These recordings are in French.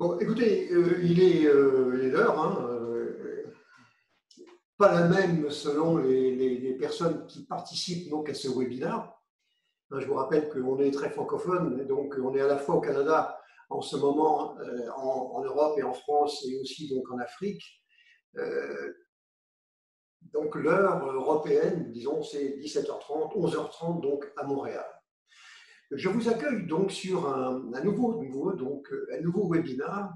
Bon, écoutez, il est l'heure, hein, pas la même selon les personnes qui participent donc à ce webinaire. Je vous rappelle qu'on est très francophone, et donc on est à la fois au Canada en ce moment, en Europe et en France, et aussi donc en Afrique. Donc l'heure européenne, disons, c'est 17h30, 11h30 donc à Montréal. Je vous accueille donc sur un nouveau webinaire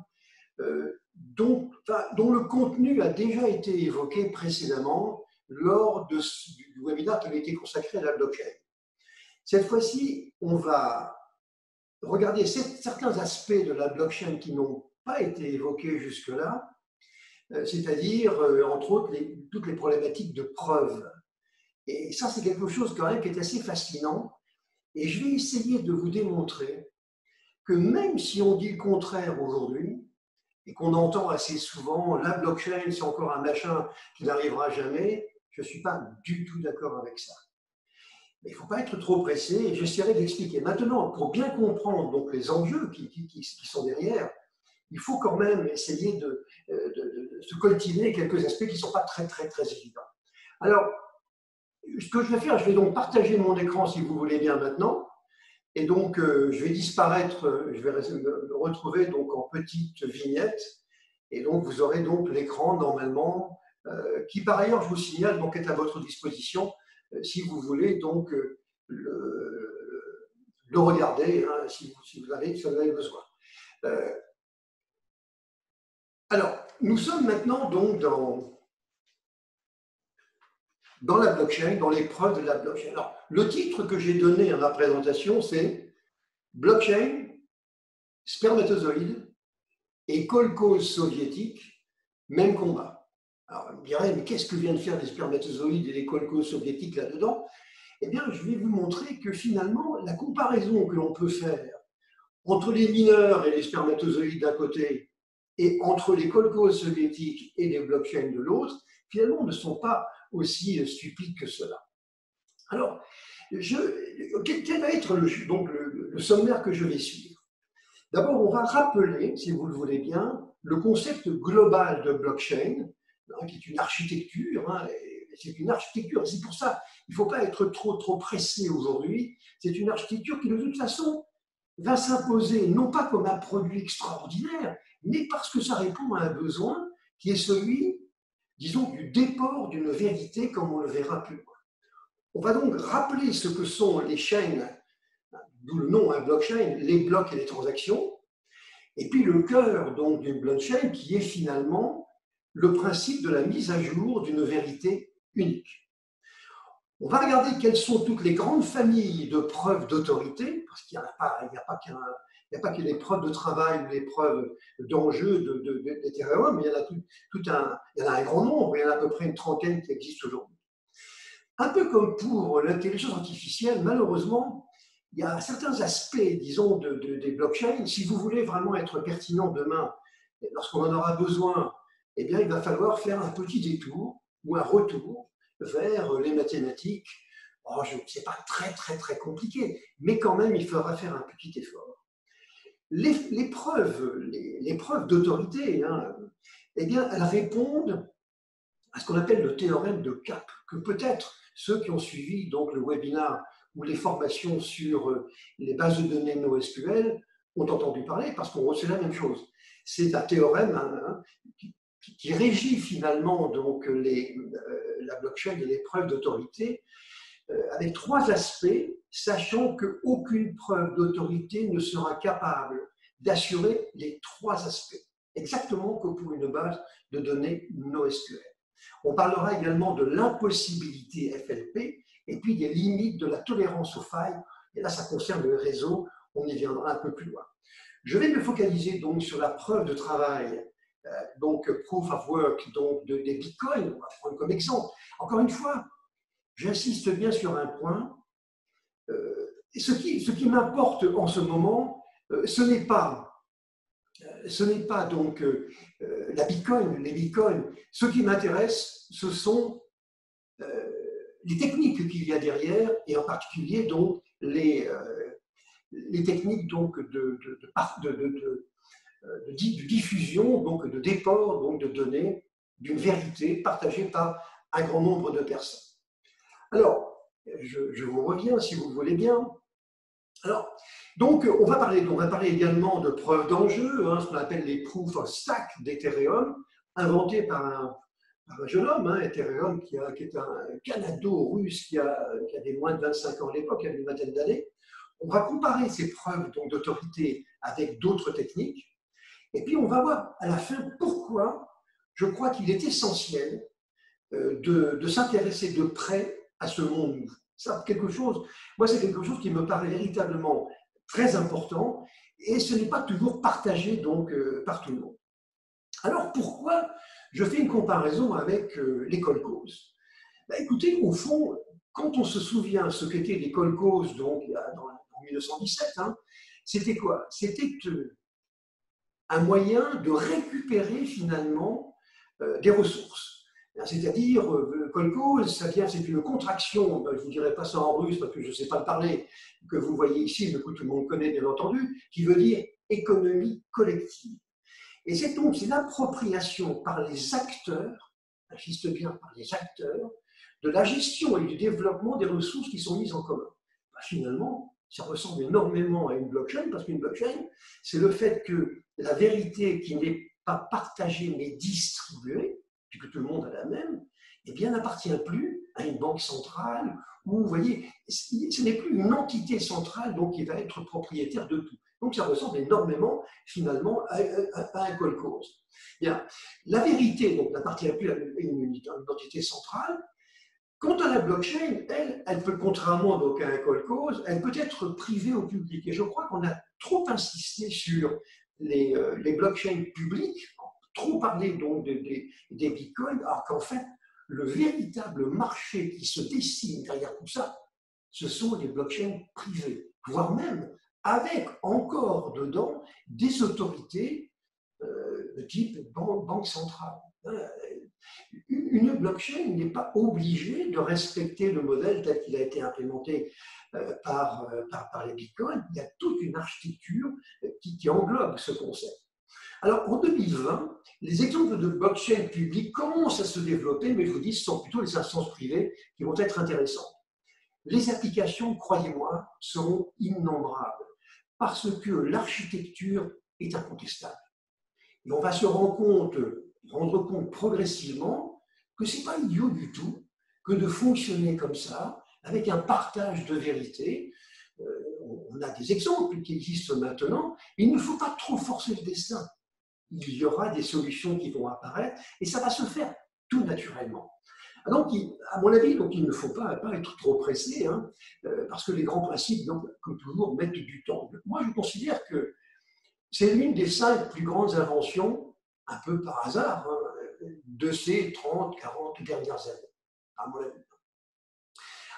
dont le contenu a déjà été évoqué précédemment lors du webinaire qui avait été consacré à la blockchain. Cette fois-ci, on va regarder certains aspects de la blockchain qui n'ont pas été évoqués jusque-là, c'est-à-dire, entre autres, toutes les problématiques de preuve. Et ça, c'est quelque chose quand même qui est assez fascinant. Et je vais essayer de vous démontrer que même si on dit le contraire aujourd'hui, et qu'on entend assez souvent, la blockchain, c'est encore un machin qui n'arrivera jamais, je ne suis pas du tout d'accord avec ça. Mais il ne faut pas être trop pressé, et j'essaierai d'expliquer. Maintenant, pour bien comprendre donc, les enjeux qui sont derrière, il faut quand même essayer de se coltiner quelques aspects qui ne sont pas très évidents. Alors, ce que je vais faire, je vais donc partager mon écran, si vous voulez bien maintenant, et donc je vais disparaître, je vais me retrouver donc en petite vignette, et donc vous aurez donc l'écran normalement, qui par ailleurs, je vous signale, donc est à votre disposition, si vous voulez donc le regarder, hein, si vous avez besoin. Alors, nous sommes maintenant donc dans la blockchain, dans les preuves de la blockchain. Alors, le titre que j'ai donné à ma présentation, c'est Blockchain, spermatozoïdes et kolkhoz soviétique, même combat. Alors, vous me direz, mais qu'est-ce que viennent faire les spermatozoïdes et les kolkhozes soviétiques là-dedans? Eh bien, je vais vous montrer que finalement, la comparaison que l'on peut faire entre les mineurs et les spermatozoïdes d'un côté et entre les kolkhozes soviétiques et les blockchains de l'autre, finalement, ne sont pas aussi stupides que cela. Alors, quel va être le sommaire que je vais suivre? D'abord, on va rappeler, si vous le voulez bien, le concept global de blockchain, hein, qui est une architecture, hein, c'est une architecture, c'est pour ça, il ne faut pas être trop pressé aujourd'hui, c'est une architecture qui de toute façon va s'imposer non pas comme un produit extraordinaire, mais parce que ça répond à un besoin qui est celui, disons, du déport d'une vérité comme on le verra plus loin. On va donc rappeler ce que sont les chaînes, d'où le nom, blockchain, les blocs et les transactions, et puis le cœur donc d'une blockchain qui est finalement le principe de la mise à jour d'une vérité unique. On va regarder quelles sont toutes les grandes familles de preuves d'autorité, parce qu'il n'y a pas que les preuves de travail ou les preuves d'enjeux d'Ethereum, mais il y en a un grand nombre, il y en a à peu près une trentaine qui existent aujourd'hui. Un peu comme pour l'intelligence artificielle, malheureusement, il y a certains aspects, disons, des blockchains. Si vous voulez vraiment être pertinent demain, lorsqu'on en aura besoin, eh bien, il va falloir faire un petit détour ou un retour vers les mathématiques. Oh, ce n'est pas très compliqué, mais quand même, il faudra faire un petit effort. Les preuves d'autorité, hein, eh bien, elles répondent à ce qu'on appelle le théorème de Cap, que peut-être ceux qui ont suivi donc, le webinaire ou les formations sur les bases de données NoSQL ont entendu parler, parce qu'on c'est la même chose. C'est un théorème hein, qui régit finalement donc, la blockchain et les preuves d'autorité, avec trois aspects, sachant qu'aucune preuve d'autorité ne sera capable d'assurer les trois aspects, exactement comme pour une base de données NoSQL. On parlera également de l'impossibilité FLP et puis des limites de la tolérance aux failles. Et là, ça concerne le réseau, on y viendra un peu plus loin. Je vais me focaliser donc sur la preuve de travail, donc proof of work, donc des bitcoins, on va prendre comme exemple. Encore une fois, j'insiste bien sur un point. Ce qui m'importe en ce moment, ce n'est pas donc les bitcoins. Ce qui m'intéresse, ce sont les techniques qu'il y a derrière, et en particulier donc les techniques donc de diffusion, donc de déport donc de données d'une vérité partagée par un grand nombre de personnes. Alors, je vous reviens si vous le voulez bien. Alors, donc, on va parler également de preuves d'enjeu, hein, ce qu'on appelle les proof of stack d'Ethereum, inventé par un jeune homme, hein, Ethereum, qui est un canado-russe qui a des moins de 25 ans à l'époque, il y a une vingtaine d'années. On va comparer ces preuves d'autorité avec d'autres techniques, et puis on va voir à la fin pourquoi je crois qu'il est essentiel de s'intéresser de près à ce monde nouveau. Ça, c'est quelque chose qui me paraît véritablement très important, et ce n'est pas toujours partagé donc par tout le monde. Alors pourquoi je fais une comparaison avec les kolkhozes? Ben, écoutez, au fond, quand on se souvient ce qu'étaient les kolkhozes donc en 1917, hein, c'était quoi? C'était un moyen de récupérer finalement des ressources. C'est-à-dire, kolkhoze, c'est une contraction, ben, je ne vous dirai pas ça en russe parce que je ne sais pas le parler, que vous voyez ici, mais que tout le monde connaît bien entendu, qui veut dire économie collective. Et c'est donc l'appropriation par les acteurs, j'insiste bien par les acteurs, de la gestion et du développement des ressources qui sont mises en commun. Ben, finalement, ça ressemble énormément à une blockchain, parce qu'une blockchain, c'est le fait que la vérité qui n'est pas partagée mais distribuée, puisque tout le monde a la même, eh bien, n'appartient plus à une banque centrale, où, vous voyez, ce n'est plus une entité centrale donc, qui va être propriétaire de tout. Donc, ça ressemble énormément, finalement, à un kolkhoze. Bien, la vérité donc n'appartient plus à une entité centrale. Quant à la blockchain, elle peut, contrairement donc à un kolkhoze, elle peut être privée au public. Et je crois qu'on a trop insisté sur les blockchains publiques, trop parlé donc des bitcoins, alors qu'en fait, le véritable marché qui se dessine derrière tout ça, ce sont les blockchains privées, voire même avec encore dedans des autorités de type banque centrale. Une blockchain n'est pas obligée de respecter le modèle tel qu'il a été implémenté par les bitcoins. Il y a toute une architecture qui englobe ce concept. Alors, en 2020, les exemples de blockchain publiques commencent à se développer, mais je vous dis, ce sont plutôt les instances privées qui vont être intéressantes. Les applications, croyez-moi, seront innombrables parce que l'architecture est incontestable. Et on va se rendre compte progressivement que ce n'est pas idiot du tout que de fonctionner comme ça, avec un partage de vérité. On a des exemples qui existent maintenant. Il ne faut pas trop forcer le destin. Il y aura des solutions qui vont apparaître et ça va se faire tout naturellement. Donc, à mon avis, donc, il ne faut pas être trop pressé, hein, parce que les grands principes, donc, comme toujours, mettent du temps. Moi, je considère que c'est l'une des 5 plus grandes inventions, un peu par hasard, hein, de ces 30, 40 dernières années, à mon avis.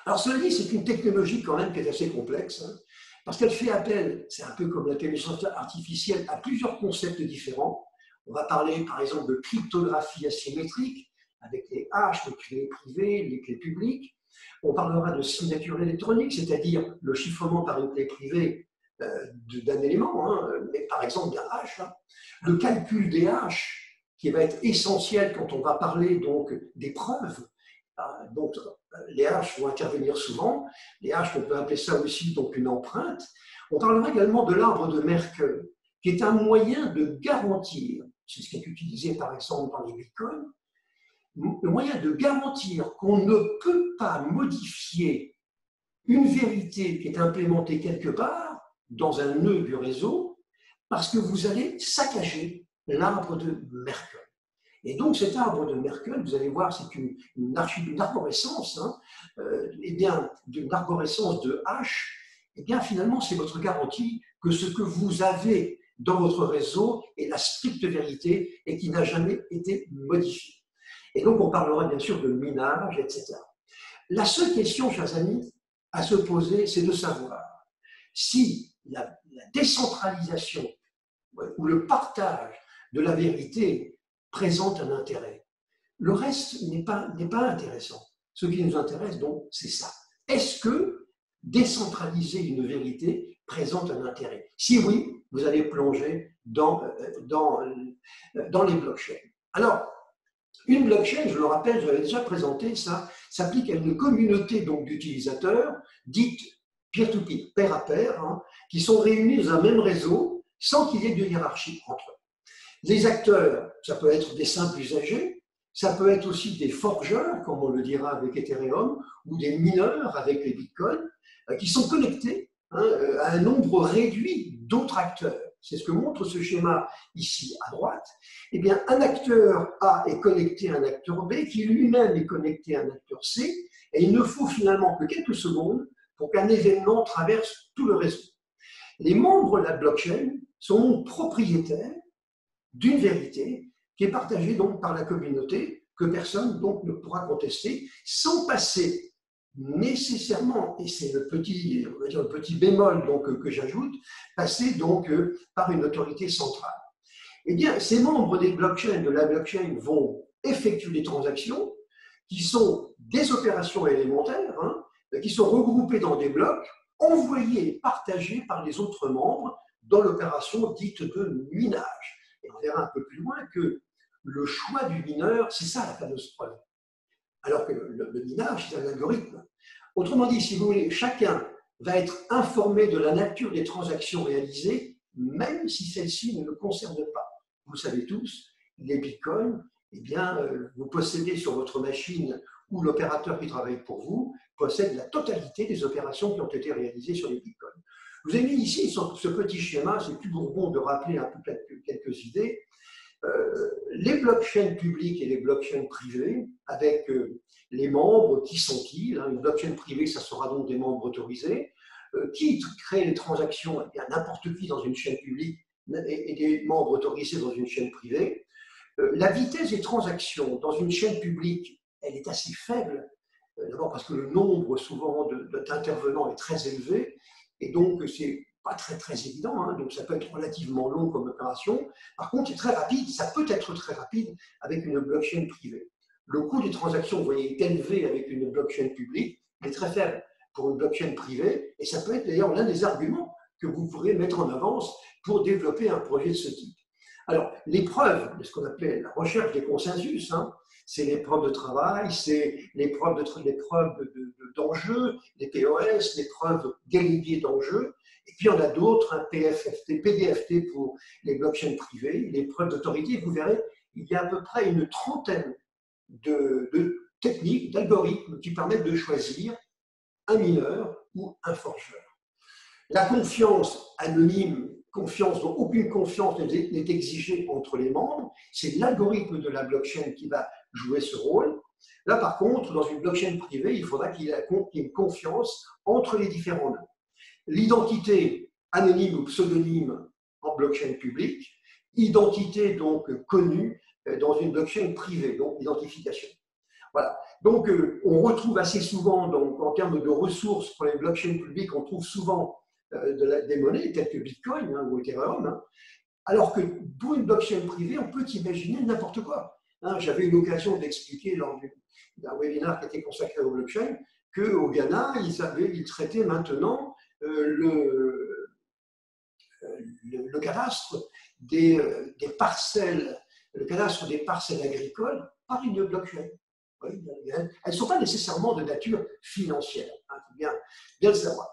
Alors, cela dit, c'est une technologie quand même qui est assez complexe, hein, parce qu'elle fait appel, c'est un peu comme l'intelligence artificielle, à plusieurs concepts différents. On va parler, par exemple, de cryptographie asymétrique, avec les haches, les clés privées, les clés publiques. On parlera de signature électronique, c'est-à-dire le chiffrement par une clé privée d'un élément, hein, mais par exemple d'un hash. Hein. Le calcul des haches, qui va être essentiel quand on va parler donc des preuves. Donc, les haches vont intervenir souvent. Les haches, on peut appeler ça aussi donc une empreinte. On parlera également de l'arbre de Merkle, qui est un moyen de garantir, c'est ce qui est utilisé par exemple dans les bitcoins, le moyen de garantir qu'on ne peut pas modifier une vérité qui est implémentée quelque part dans un nœud du réseau parce que vous allez saccager l'arbre de Merkle. Et donc cet arbre de Merkle, vous allez voir, c'est une arborescence, hein, et bien d'une arborescence de H, et bien finalement c'est votre garantie que ce que vous avez dans votre réseau est la stricte vérité et qui n'a jamais été modifié. Et donc on parlera bien sûr de minage, etc. La seule question, chers amis, à se poser, c'est de savoir si la décentralisation ou le partage de la vérité présente un intérêt. Le reste n'est pas intéressant. Ce qui nous intéresse donc, c'est ça. Est-ce que décentraliser une vérité présente un intérêt? Si oui, vous allez plonger dans les blockchains. Alors, une blockchain, je le rappelle, je l'avais déjà présenté, ça s'applique à une communauté d'utilisateurs dite peer-to-peer, pair à pair, hein, qui sont réunis dans un même réseau sans qu'il y ait de hiérarchie entre eux. Les acteurs, ça peut être des simples usagers, ça peut être aussi des forgeurs, comme on le dira avec Ethereum, ou des mineurs avec les bitcoins, qui sont connectés à un nombre réduit d'autres acteurs. C'est ce que montre ce schéma ici à droite. Eh bien, un acteur A est connecté à un acteur B, qui lui-même est connecté à un acteur C, et il ne faut finalement que quelques secondes pour qu'un événement traverse tout le réseau. Les membres de la blockchain sont propriétaires d'une vérité qui est partagée donc par la communauté, que personne donc ne pourra contester, sans passer nécessairement, et c'est le petit bémol donc, que j'ajoute, passer donc par une autorité centrale. Eh bien, ces membres des blockchains, de la blockchain, vont effectuer des transactions qui sont des opérations élémentaires, hein, qui sont regroupées dans des blocs, envoyés et partagés par les autres membres dans l'opération dite de minage. Et on verra un peu plus loin que le choix du mineur, c'est ça la fameuse preuve. Alors que le minage, c'est un algorithme. Autrement dit, si vous voulez, chacun va être informé de la nature des transactions réalisées, même si celles-ci ne le concernent pas. Vous savez tous, les bitcoins, eh bien, vous possédez sur votre machine ou l'opérateur qui travaille pour vous possède la totalité des opérations qui ont été réalisées sur les bitcoins. Je vous ai mis ici sur ce petit schéma, c'est toujours bon de rappeler un peu quelques idées. Les blockchains publiques et les blockchains privées, avec les membres, qui sont-ils? Une blockchain privée, ça sera donc des membres autorisés. Qui crée les transactions? Eh bien, n'importe qui dans une chaîne publique et des membres autorisés dans une chaîne privée. La vitesse des transactions dans une chaîne publique, elle est assez faible. D'abord parce que le nombre souvent d'intervenants est très élevé, et donc c'est pas très évident, hein, donc ça peut être relativement long comme opération. Par contre, c'est très rapide, ça peut être très rapide avec une blockchain privée. Le coût des transactions, vous voyez, est élevé avec une blockchain publique, mais très faible pour une blockchain privée, et ça peut être d'ailleurs l'un des arguments que vous pourrez mettre en avance pour développer un projet de ce type. Alors, les preuves de ce qu'on appelle la recherche des consensus, hein, c'est les preuves de travail, c'est les preuves d'enjeux, les POS, les preuves déléguées d'enjeux. Et puis, il y en a d'autres, un PDFT pour les blockchains privées, les preuves d'autorité. Vous verrez, il y a à peu près une trentaine de techniques, d'algorithmes qui permettent de choisir un mineur ou un forgeur. La confiance anonyme, confiance dont aucune confiance n'est exigée entre les membres, c'est l'algorithme de la blockchain qui va jouer ce rôle. Là, par contre, dans une blockchain privée, il faudra qu'il y ait une confiance entre les différents nœuds. L'identité anonyme ou pseudonyme en blockchain publique, identité donc connue dans une blockchain privée, donc identification. Voilà. Donc, on retrouve assez souvent, donc, en termes de ressources pour les blockchains publiques, on trouve souvent des monnaies telles que Bitcoin hein, ou Ethereum, hein, alors que pour une blockchain privée, on peut imaginer n'importe quoi. Hein, j'avais eu l'occasion d'expliquer lors d'un webinaire qui était consacré aux blockchains qu'au Ghana, ils traitaient maintenant le cadastre des parcelles, le cadastre des parcelles agricoles par une blockchain. Oui, elles ne sont pas nécessairement de nature financière, il faut bien le savoir.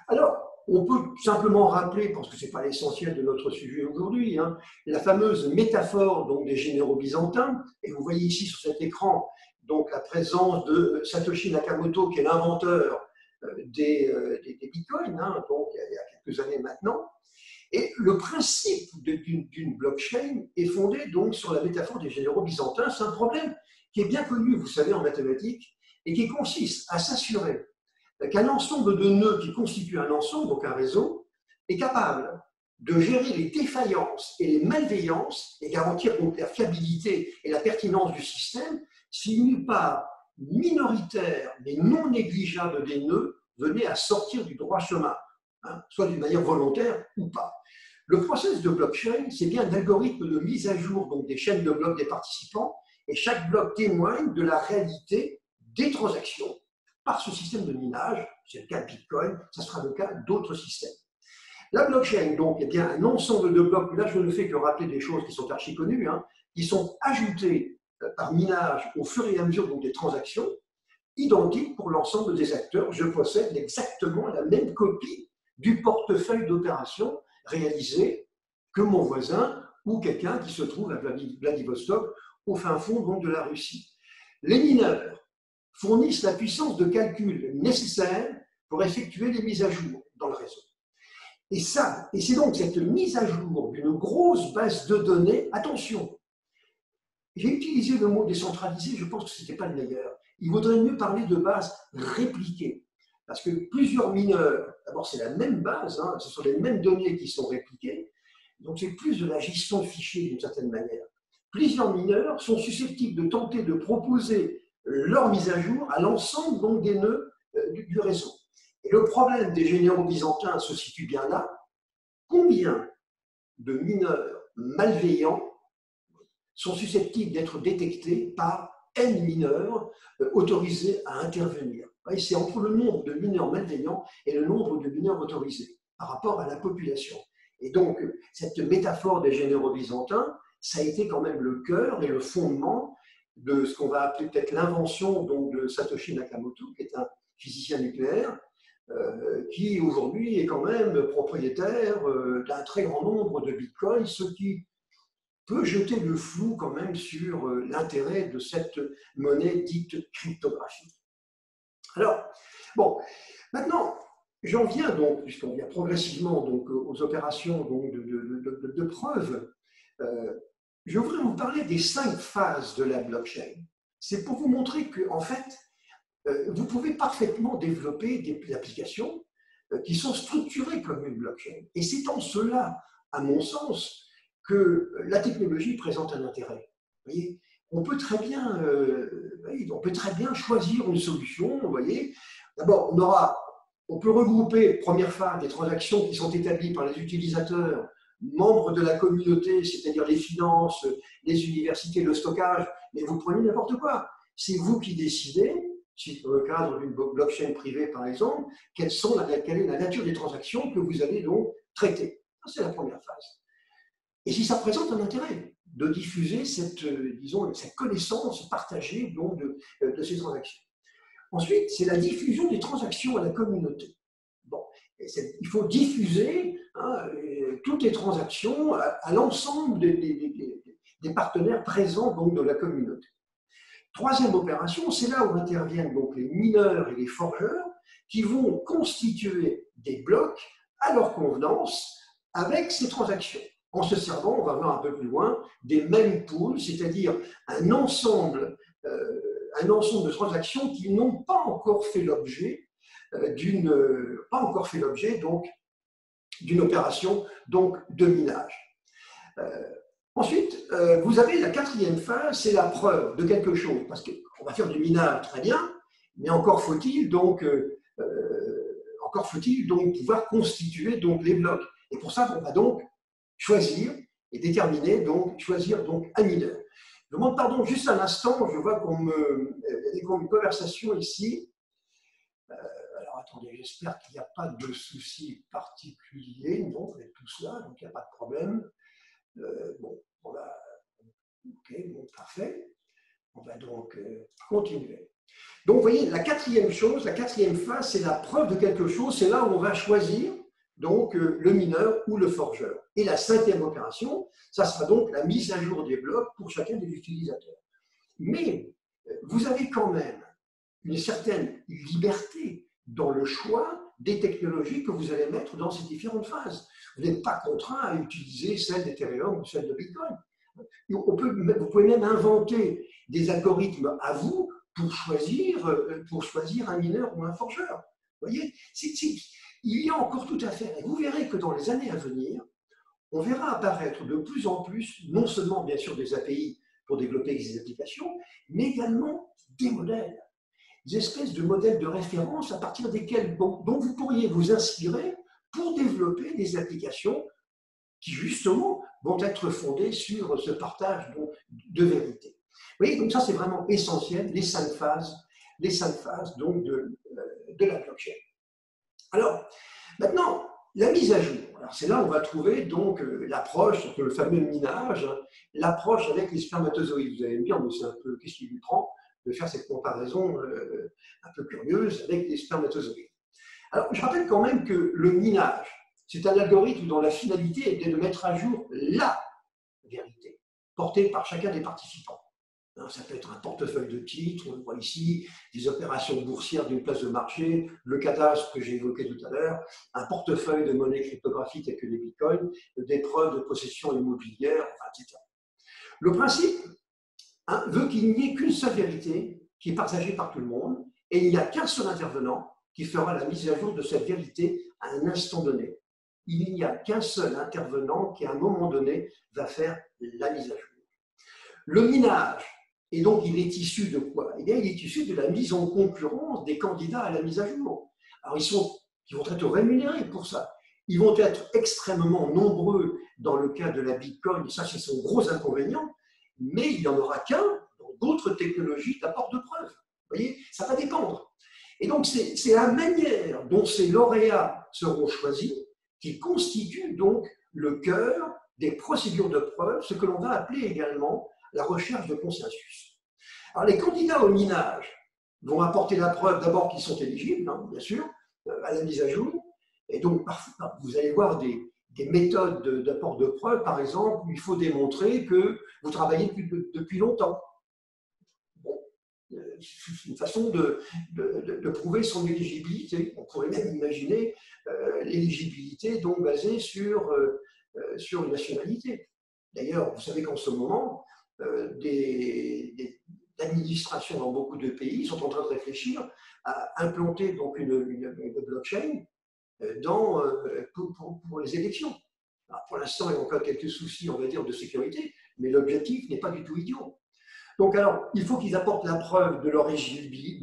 Alors, on peut simplement rappeler, parce que ce n'est pas l'essentiel de notre sujet aujourd'hui, hein, la fameuse métaphore donc, des généraux byzantins, et vous voyez ici sur cet écran donc, la présence de Satoshi Nakamoto, qui est l'inventeur des bitcoins, hein, donc, il y a quelques années maintenant. Et le principe d'une blockchain est fondé donc, sur la métaphore des généraux byzantins. C'est un problème qui est bien connu, vous savez, en mathématiques, et qui consiste à s'assurer qu'un ensemble de nœuds qui constitue un ensemble, donc un réseau, est capable de gérer les défaillances et les malveillances et garantir donc la fiabilité et la pertinence du système si nulle part minoritaire mais non négligeable des nœuds venait à sortir du droit chemin, hein, soit d'une manière volontaire ou pas. Le processus de blockchain, c'est bien un algorithme de mise à jour donc des chaînes de blocs des participants, et chaque bloc témoigne de la réalité des transactions par ce système de minage. C'est le cas de Bitcoin, ça sera le cas d'autres systèmes. La blockchain, donc, est bien un ensemble de blocs, là je ne fais que rappeler des choses qui sont archi connues, hein, qui sont ajoutés par minage au fur et à mesure donc, des transactions, identiques pour l'ensemble des acteurs. Je possède exactement la même copie du portefeuille d'opérations réalisé que mon voisin ou quelqu'un qui se trouve à Vladivostok, au fin fond donc, de la Russie. Les mineurs fournissent la puissance de calcul nécessaire pour effectuer les mises à jour dans le réseau. Et c'est donc cette mise à jour d'une grosse base de données, attention, j'ai utilisé le mot décentralisé, je pense que ce n'était pas le meilleur. Il vaudrait mieux parler de base répliquée, parce que plusieurs mineurs, d'abord c'est la même base, hein, ce sont les mêmes données qui sont répliquées, donc c'est plus de la gestion de fichiers d'une certaine manière. Plusieurs mineurs sont susceptibles de tenter de proposer leur mise à jour à l'ensemble donc, des nœuds du réseau. Et le problème des généraux byzantins se situe bien là. Combien de mineurs malveillants sont susceptibles d'être détectés par N mineurs autorisés à intervenir? C'est entre le nombre de mineurs malveillants et le nombre de mineurs autorisés par rapport à la population. Et donc, cette métaphore des généraux byzantins, ça a été quand même le cœur et le fondement de ce qu'on va appeler peut-être l'invention de Satoshi Nakamoto, qui est un physicien nucléaire, qui aujourd'hui est quand même propriétaire d'un très grand nombre de bitcoins, ce qui peut jeter le flou quand même sur l'intérêt de cette monnaie dite cryptographique. Alors, bon, maintenant, j'en viens donc, puisqu'on vient progressivement donc, aux opérations donc, de preuve, je voudrais vous parler des 5 phases de la blockchain. C'est pour vous montrer que, en fait, vous pouvez parfaitement développer des applications qui sont structurées comme une blockchain. Et c'est en cela, à mon sens, que la technologie présente un intérêt. Vous voyez, on peut très bien choisir une solution. Vous voyez, d'abord, on peut regrouper, première phase, des transactions qui sont établies par les utilisateurs, membres de la communauté, c'est-à-dire les finances, les universités, le stockage, mais vous prenez n'importe quoi. C'est vous qui décidez, si dans le cadre d'une blockchain privée par exemple, quelle est la nature des transactions que vous allez donc traiter. C'est la première phase. Et si ça présente un intérêt de diffuser cette connaissance partagée donc, de ces transactions. Ensuite, c'est la diffusion des transactions à la communauté. Bon, il faut diffuser toutes les transactions à l'ensemble des partenaires présents donc, de la communauté. Troisième opération, c'est là où interviennent donc les mineurs et les forgeurs qui vont constituer des blocs à leur convenance avec ces transactions. En se servant, on va voir un peu plus loin, des mempools, c'est-à-dire un ensemble de transactions qui n'ont pas encore fait l'objet d'une opération donc, de minage. Ensuite, vous avez la quatrième phase, c'est la preuve de quelque chose, parce qu'on va faire du minage très bien, mais encore faut-il donc pouvoir constituer donc, les blocs. Et pour ça, on va donc choisir et déterminer, choisir donc un mineur. Je vous demande pardon juste un instant, je vois qu'on y a une conversation ici. Alors attendez, j'espère qu'il n'y a pas de souci particulier. Non, on est tous là, donc il n'y a pas de problème. Bon, ok, bon, parfait. On va donc continuer. Donc, vous voyez, la quatrième phase, c'est la preuve de quelque chose. C'est là où on va choisir donc le mineur ou le forgeur. Et la cinquième opération, ça sera donc la mise à jour des blocs pour chacun des utilisateurs. Mais vous avez quand même une certaine liberté dans le choix des technologies que vous allez mettre dans ces différentes phases. Vous n'êtes pas contraint à utiliser celle d'Ethereum ou celle de Bitcoin. Vous pouvez même inventer des algorithmes à vous pour choisir un mineur ou un forgeur. Vous voyez, il y a encore tout à faire. Et vous verrez que dans les années à venir, on verra apparaître de plus en plus, non seulement bien sûr des API pour développer des applications, mais également des modèles, des espèces de modèles de référence à partir desquels dont vous pourriez vous inspirer pour développer des applications qui justement vont être fondées sur ce partage de vérité. Vous voyez, donc ça c'est vraiment essentiel, les cinq phases donc de la blockchain. Alors, maintenant, La mise à jour. Alors c'est là où on va trouver donc l'approche, le fameux minage, hein, l'approche avec les spermatozoïdes. Vous allez me dire, mais c'est un peu, qu'est-ce qui lui prend de faire cette comparaison un peu curieuse avec les spermatozoïdes. Alors je rappelle quand même que le minage, c'est un algorithme dont la finalité est de mettre à jour la vérité, portée par chacun des participants. Ça peut être un portefeuille de titres, on le voit ici, des opérations boursières d'une place de marché, le cadastre que j'ai évoqué tout à l'heure, un portefeuille de monnaie cryptographique telles que les bitcoins, des preuves de possession immobilière, etc. Le principe veut qu'il n'y ait qu'une seule vérité qui est partagée par tout le monde et il n'y a qu'un seul intervenant qui fera la mise à jour de cette vérité à un instant donné. Il n'y a qu'un seul intervenant qui, à un moment donné, va faire la mise à jour. Le minage, et donc il est issu de quoi? Eh bien, il est issu de la mise en concurrence des candidats à la mise à jour. Alors, ils vont être rémunérés pour ça. Ils vont être extrêmement nombreux dans le cas de la Bitcoin, et ça, c'est son gros inconvénient, mais il n'y en aura qu'un dans d'autres technologies d'apport de preuves. Vous voyez, ça va dépendre. Et donc, c'est la manière dont ces lauréats seront choisis qui constitue donc le cœur des procédures de preuve, ce que l'on va appeler également la recherche de consensus. Alors, les candidats au minage vont apporter la preuve d'abord qu'ils sont éligibles, hein, bien sûr, à la mise à jour. Et donc, parfois, vous allez voir des méthodes d'apport de preuve, par exemple, où il faut démontrer que vous travaillez depuis longtemps. Bon, c'est une façon de prouver son éligibilité. On pourrait même imaginer l'éligibilité donc basée sur une nationalité. D'ailleurs, vous savez qu'en ce moment, des administrations dans beaucoup de pays sont en train de réfléchir à implanter donc une blockchain pour les élections. Alors, pour l'instant, il y a encore quelques soucis, on va dire, de sécurité, mais l'objectif n'est pas du tout idiot. Donc, alors, il faut qu'ils apportent la preuve de leur éligibilité,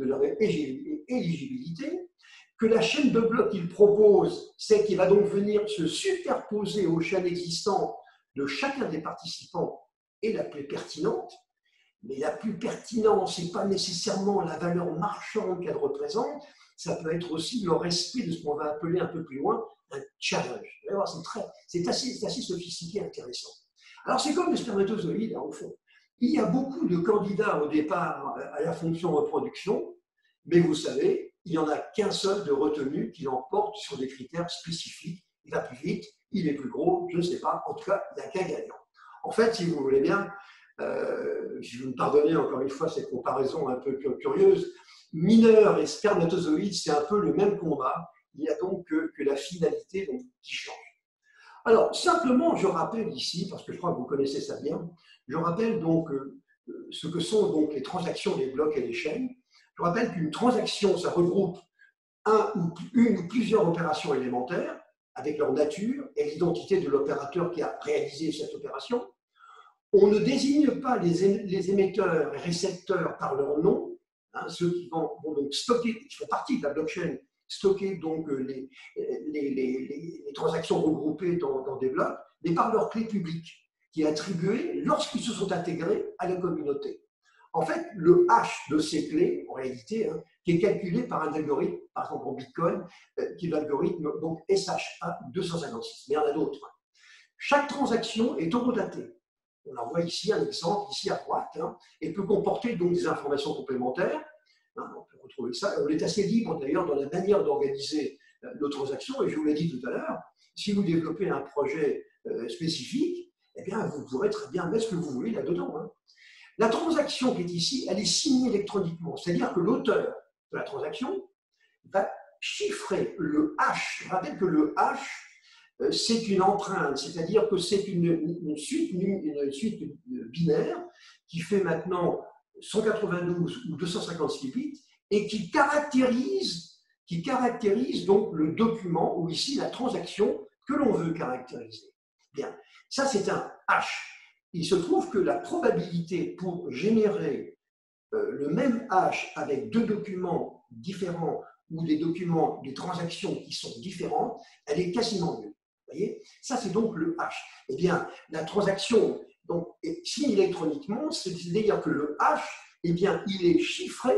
que la chaîne de blocs qu'ils proposent, c'est qui va donc venir se superposer aux chaînes existantes de chacun des participants est la plus pertinente. Mais la plus pertinente, ce n'est pas nécessairement la valeur marchande qu'elle représente, ça peut être aussi le respect de ce qu'on va appeler un peu plus loin un challenge. C'est assez sophistiqué et intéressant. Alors c'est comme le spermatozoïde, hein, au fond. Il y a beaucoup de candidats au départ à la fonction reproduction, mais vous savez, il n'y en a qu'un seul de retenu qui l'emporte sur des critères spécifiques. Il va plus vite, il est plus gros, je ne sais pas, en tout cas, il n'y a qu'un gagnant. En fait, si vous voulez bien, si vous me pardonnez encore une fois cette comparaison un peu curieuse, mineurs et spermatozoïdes, c'est un peu le même combat. Il n'y a donc que la finalité donc, qui change. Alors, simplement, je rappelle ici, parce que je crois que vous connaissez ça bien, je rappelle donc ce que sont donc les transactions des blocs et des chaînes. Je rappelle qu'une transaction, ça regroupe une ou plusieurs opérations élémentaires avec leur nature et l'identité de l'opérateur qui a réalisé cette opération. On ne désigne pas les émetteurs et récepteurs par leur nom, hein, ceux qui vont donc stocker, qui font partie de la blockchain, stocker donc les transactions regroupées dans des blocs, mais par leur clé publique, qui est attribuée lorsqu'ils se sont intégrés à la communauté. En fait, le hash de ces clés, en réalité, hein, qui est calculé par un algorithme, par exemple en Bitcoin, qui est l'algorithme donc SHA-256, mais il y en a d'autres. Chaque transaction est horodatée. On en voit ici un exemple, ici à droite, hein, et peut comporter donc des informations complémentaires. Hein, on peut retrouver ça. On est assez libre d'ailleurs dans la manière d'organiser nos transactions, et je vous l'ai dit tout à l'heure, si vous développez un projet spécifique, eh bien, vous pourrez très bien mettre ce que vous voulez là-dedans. Hein. La transaction qui est ici, elle est signée électroniquement, c'est-à-dire que l'auteur de la transaction va chiffrer le hash. Je rappelle que le hash, c'est une empreinte, c'est-à-dire que c'est une suite binaire qui fait maintenant 192 ou 256 bits et qui caractérise donc le document ou ici la transaction que l'on veut caractériser. Bien, ça c'est un hash. Il se trouve que la probabilité pour générer le même hash avec deux documents différents ou des transactions qui sont différentes, elle est quasiment nulle. Vous voyez, ça c'est donc le hash. Eh bien, la transaction donc, est signée électroniquement, c'est-à-dire que le hash, eh bien, il est chiffré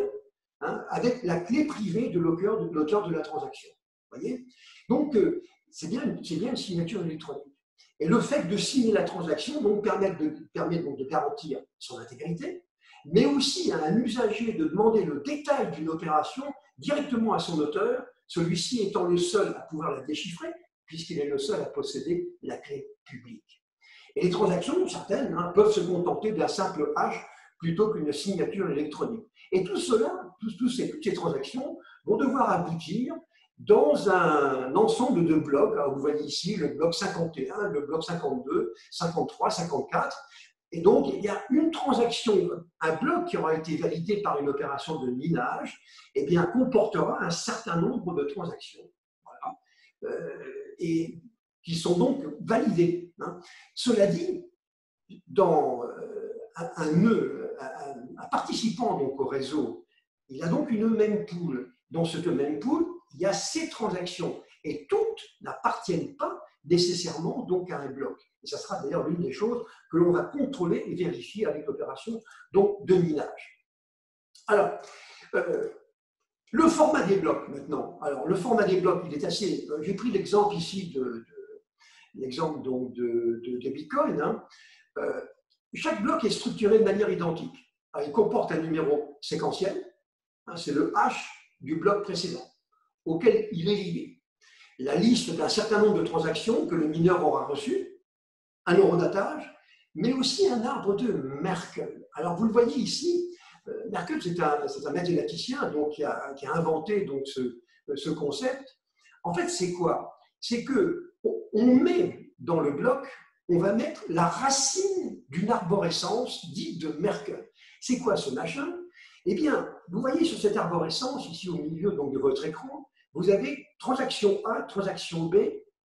hein, avec la clé privée de l'auteur de la transaction. Vous voyez, donc, c'est bien une signature électronique. Et le fait de signer la transaction donc, permet donc de garantir son intégrité, mais aussi à un usager de demander le détail d'une opération directement à son auteur, celui-ci étant le seul à pouvoir la déchiffrer, puisqu'il est le seul à posséder la clé publique. Et les transactions, certaines, peuvent se contenter d'un simple hash plutôt qu'une signature électronique. Et tout cela, toutes ces transactions vont devoir aboutir dans un ensemble de blocs. Alors vous voyez ici le bloc 51, le bloc 52, 53, 54. Et donc, il y a une transaction, un bloc qui aura été validé par une opération de minage, eh bien, comportera un certain nombre de transactions. Voilà. Et qui sont donc validées. Cela dit, dans un nœud, un participant donc au réseau, il a donc une mempool. Dans cette mempool, il y a ces transactions et toutes n'appartiennent pas nécessairement donc à un bloc. Et ça sera d'ailleurs l'une des choses que l'on va contrôler et vérifier avec l'opération de minage. Alors, le format des blocs maintenant. Alors, le format des blocs, il est assez. J'ai pris l'exemple ici l'exemple donc de Bitcoin. Chaque bloc est structuré de manière identique. Alors, il comporte un numéro séquentiel. C'est le hash du bloc précédent auquel il est lié. La liste d'un certain nombre de transactions que le mineur aura reçues, un horodatage, mais aussi un arbre de Merkle. Alors, vous le voyez ici, Merkle, c'est un mathématicien donc, qui a inventé donc, ce concept. En fait, c'est quoi? C'est qu'on met dans le bloc, on va mettre la racine d'une arborescence dite de Merkle. C'est quoi ce machin? Eh bien, vous voyez sur cette arborescence, ici au milieu donc, de votre écran, vous avez transaction A, transaction B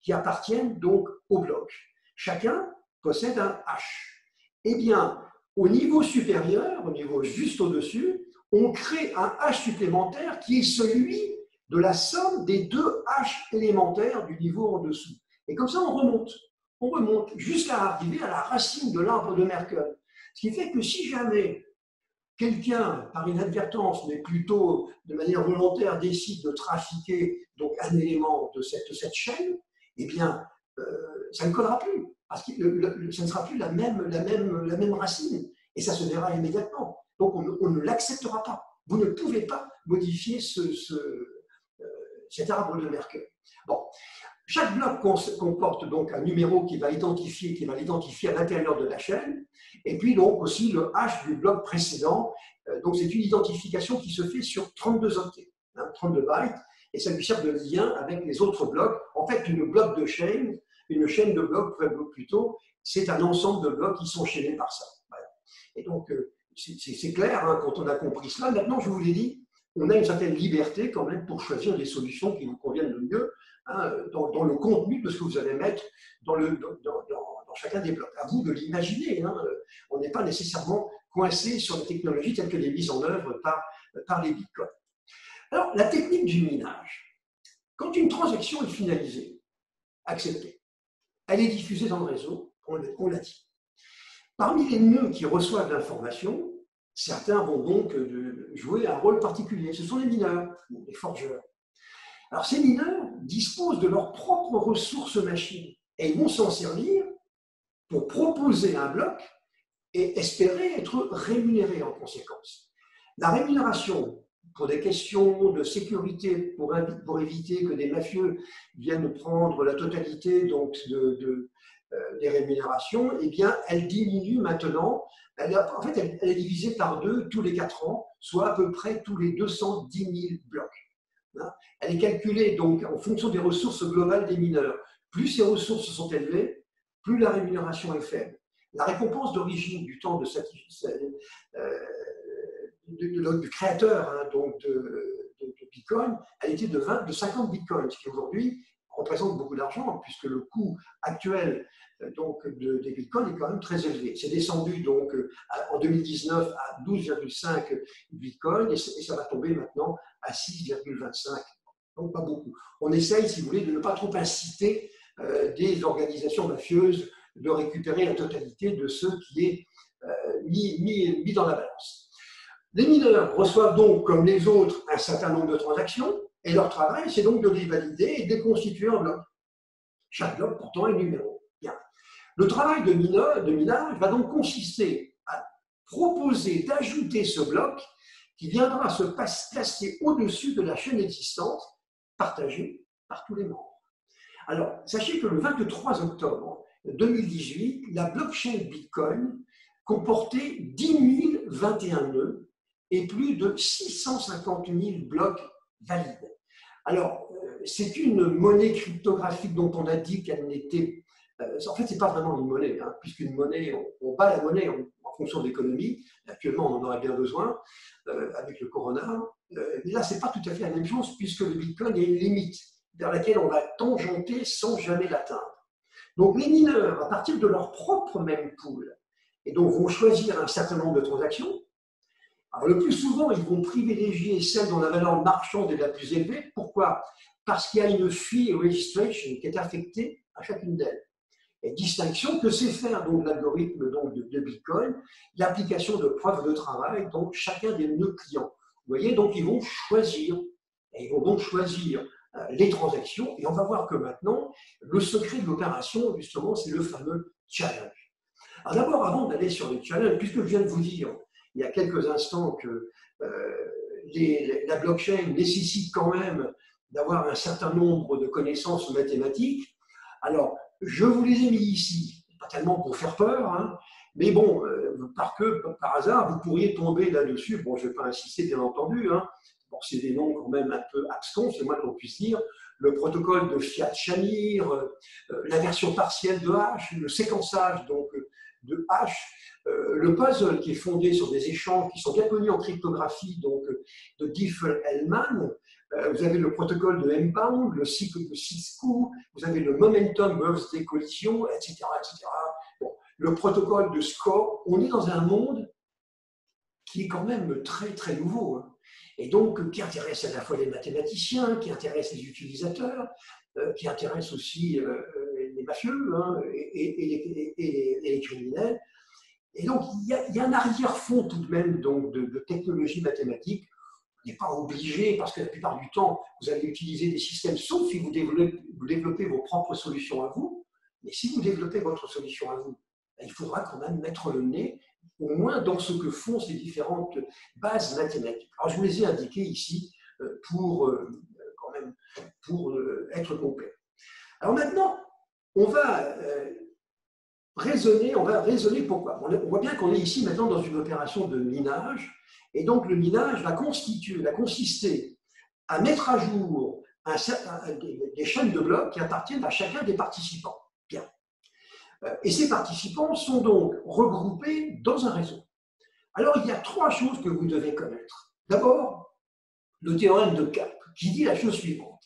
qui appartiennent donc au bloc. Chacun possède un hash. Eh bien, au niveau supérieur, au niveau juste au-dessus, on crée un hash supplémentaire qui est celui de la somme des deux hash élémentaires du niveau en dessous. Et comme ça, on remonte jusqu'à arriver à la racine de l'arbre de Merkle. Ce qui fait que si jamais quelqu'un, par inadvertance, mais plutôt de manière volontaire, décide de trafiquer donc, un élément de cette chaîne, eh bien, ça ne collera plus, parce que ça ne sera plus la même racine, et ça se verra immédiatement. Donc, on ne l'acceptera pas. Vous ne pouvez pas modifier cet arbre de Merkle. Bon. Chaque bloc comporte donc un numéro qui va l'identifier à l'intérieur de la chaîne, et puis donc aussi le hash du bloc précédent. Donc c'est une identification qui se fait sur 32 octets, 32 bytes, et ça lui sert de lien avec les autres blocs. En fait, une chaîne de blocs plutôt, c'est un ensemble de blocs qui sont chaînés par ça. Voilà. Et donc c'est clair quand on a compris cela. Maintenant, je vous l'ai dit, on a une certaine liberté quand même pour choisir les solutions qui vous conviennent le mieux. Dans le contenu de ce que vous allez mettre dans chacun des blocs. À vous de l'imaginer. On n'est pas nécessairement coincé sur la technologie telle qu'elle est mise en œuvre par les bitcoins. Alors, la technique du minage. Quand une transaction est finalisée, acceptée, elle est diffusée dans le réseau, on l'a dit. Parmi les nœuds qui reçoivent l'information, certains vont donc jouer un rôle particulier. Ce sont les mineurs, les forgeurs. Alors, ces mineurs disposent de leurs propres ressources machines et ils vont s'en servir pour proposer un bloc et espérer être rémunérés en conséquence. La rémunération, pour des questions de sécurité, pour éviter que des mafieux viennent prendre la totalité donc, des rémunérations, eh bien, elle diminue maintenant. En fait, elle est divisée par 2 tous les 4 ans, soit à peu près tous les 210 000 blocs. Elle est calculée donc en fonction des ressources globales des mineurs. Plus ces ressources sont élevées, plus la rémunération est faible. La récompense d'origine du temps du créateur donc de Bitcoin, elle était de 50 Bitcoins, ce qui aujourd'hui représente beaucoup d'argent, puisque le coût actuel donc, des bitcoins est quand même très élevé. C'est descendu donc en 2019 à 12,5 bitcoins et ça va tomber maintenant à 6,25. Donc pas beaucoup. On essaye, si vous voulez, de ne pas trop inciter des organisations mafieuses de récupérer la totalité de ce qui est mis dans la balance. Les mineurs reçoivent donc, comme les autres, un certain nombre de transactions et leur travail, c'est donc de les valider et de les constituer en bloc. chaque bloc portant un numéro. Bien. Le travail de minage va donc consister à proposer d'ajouter ce bloc qui viendra se placer au-dessus de la chaîne existante partagée par tous les membres. Alors, sachez que le 23 octobre 2018, la blockchain Bitcoin comportait 10 021 nœuds et plus de 650 000 blocs valides. Alors, c'est une monnaie cryptographique dont on a dit qu'elle n'était... en fait, ce n'est pas vraiment une monnaie, hein, puisqu'une monnaie, on bat la monnaie en fonction de l'économie. Actuellement, on en aurait bien besoin avec le corona. Mais là, ce n'est pas tout à fait la même chose, puisque le Bitcoin est une limite vers laquelle on va tangenter sans jamais l'atteindre. Donc, les mineurs, à partir de leur propre même pool, et donc vont choisir un certain nombre de transactions. Alors, le plus souvent, ils vont privilégier celle dont la valeur marchande est la plus élevée. Pourquoi? Parce qu'il y a une fee registration qui est affectée à chacune d'elles. Et distinction que sait faire donc l'algorithme de Bitcoin, l'application de preuves de travail, donc chacun des nœuds clients. Vous voyez, donc ils vont choisir, et ils vont donc choisir les transactions, et on va voir que maintenant, le secret de l'opération, justement, c'est le fameux challenge. Alors d'abord, avant d'aller sur les challenges, puisque je viens de vous dire il y a quelques instants que la blockchain nécessite quand même d'avoir un certain nombre de connaissances mathématiques, alors je vous les ai mis ici, pas tellement pour faire peur, hein, mais bon, par hasard, vous pourriez tomber là-dessus. Bon, je ne vais pas insister, bien entendu, hein. Bon, c'est des noms quand même un peu abscons, c'est moins qu'on puisse dire. Le protocole de Fiat-Shamir, la version partielle de H, le séquençage donc, de H, le puzzle qui est fondé sur des échanges qui sont bien connus en cryptographie, donc de Diffie-Hellman. Vous avez le protocole de Mbound, le cycle de Sisko, vous avez le Momentum Birthday Collision, etc. etc. Bon, le protocole de Score. On est dans un monde qui est quand même très très nouveau, hein, et donc qui intéresse à la fois les mathématiciens, qui intéresse les utilisateurs, qui intéresse aussi les mafieux, hein, et les criminels. Et donc il y a un arrière-fond tout de même donc, de technologie mathématique. Vous n'êtes pas obligé, parce que la plupart du temps, vous allez utiliser des systèmes, sauf si vous développez vos propres solutions à vous. Mais si vous développez votre solution à vous, il faudra quand même mettre le nez, au moins dans ce que font ces différentes bases mathématiques. Alors, je vous les ai indiquées ici pour être complet. Alors maintenant, on va raisonner pourquoi. On voit bien qu'on est ici maintenant dans une opération de minage, et donc le minage va consister à mettre à jour des chaînes de blocs qui appartiennent à chacun des participants. Bien. Et ces participants sont donc regroupés dans un réseau. Alors, il y a trois choses que vous devez connaître. D'abord, le théorème de Cap, qui dit la chose suivante.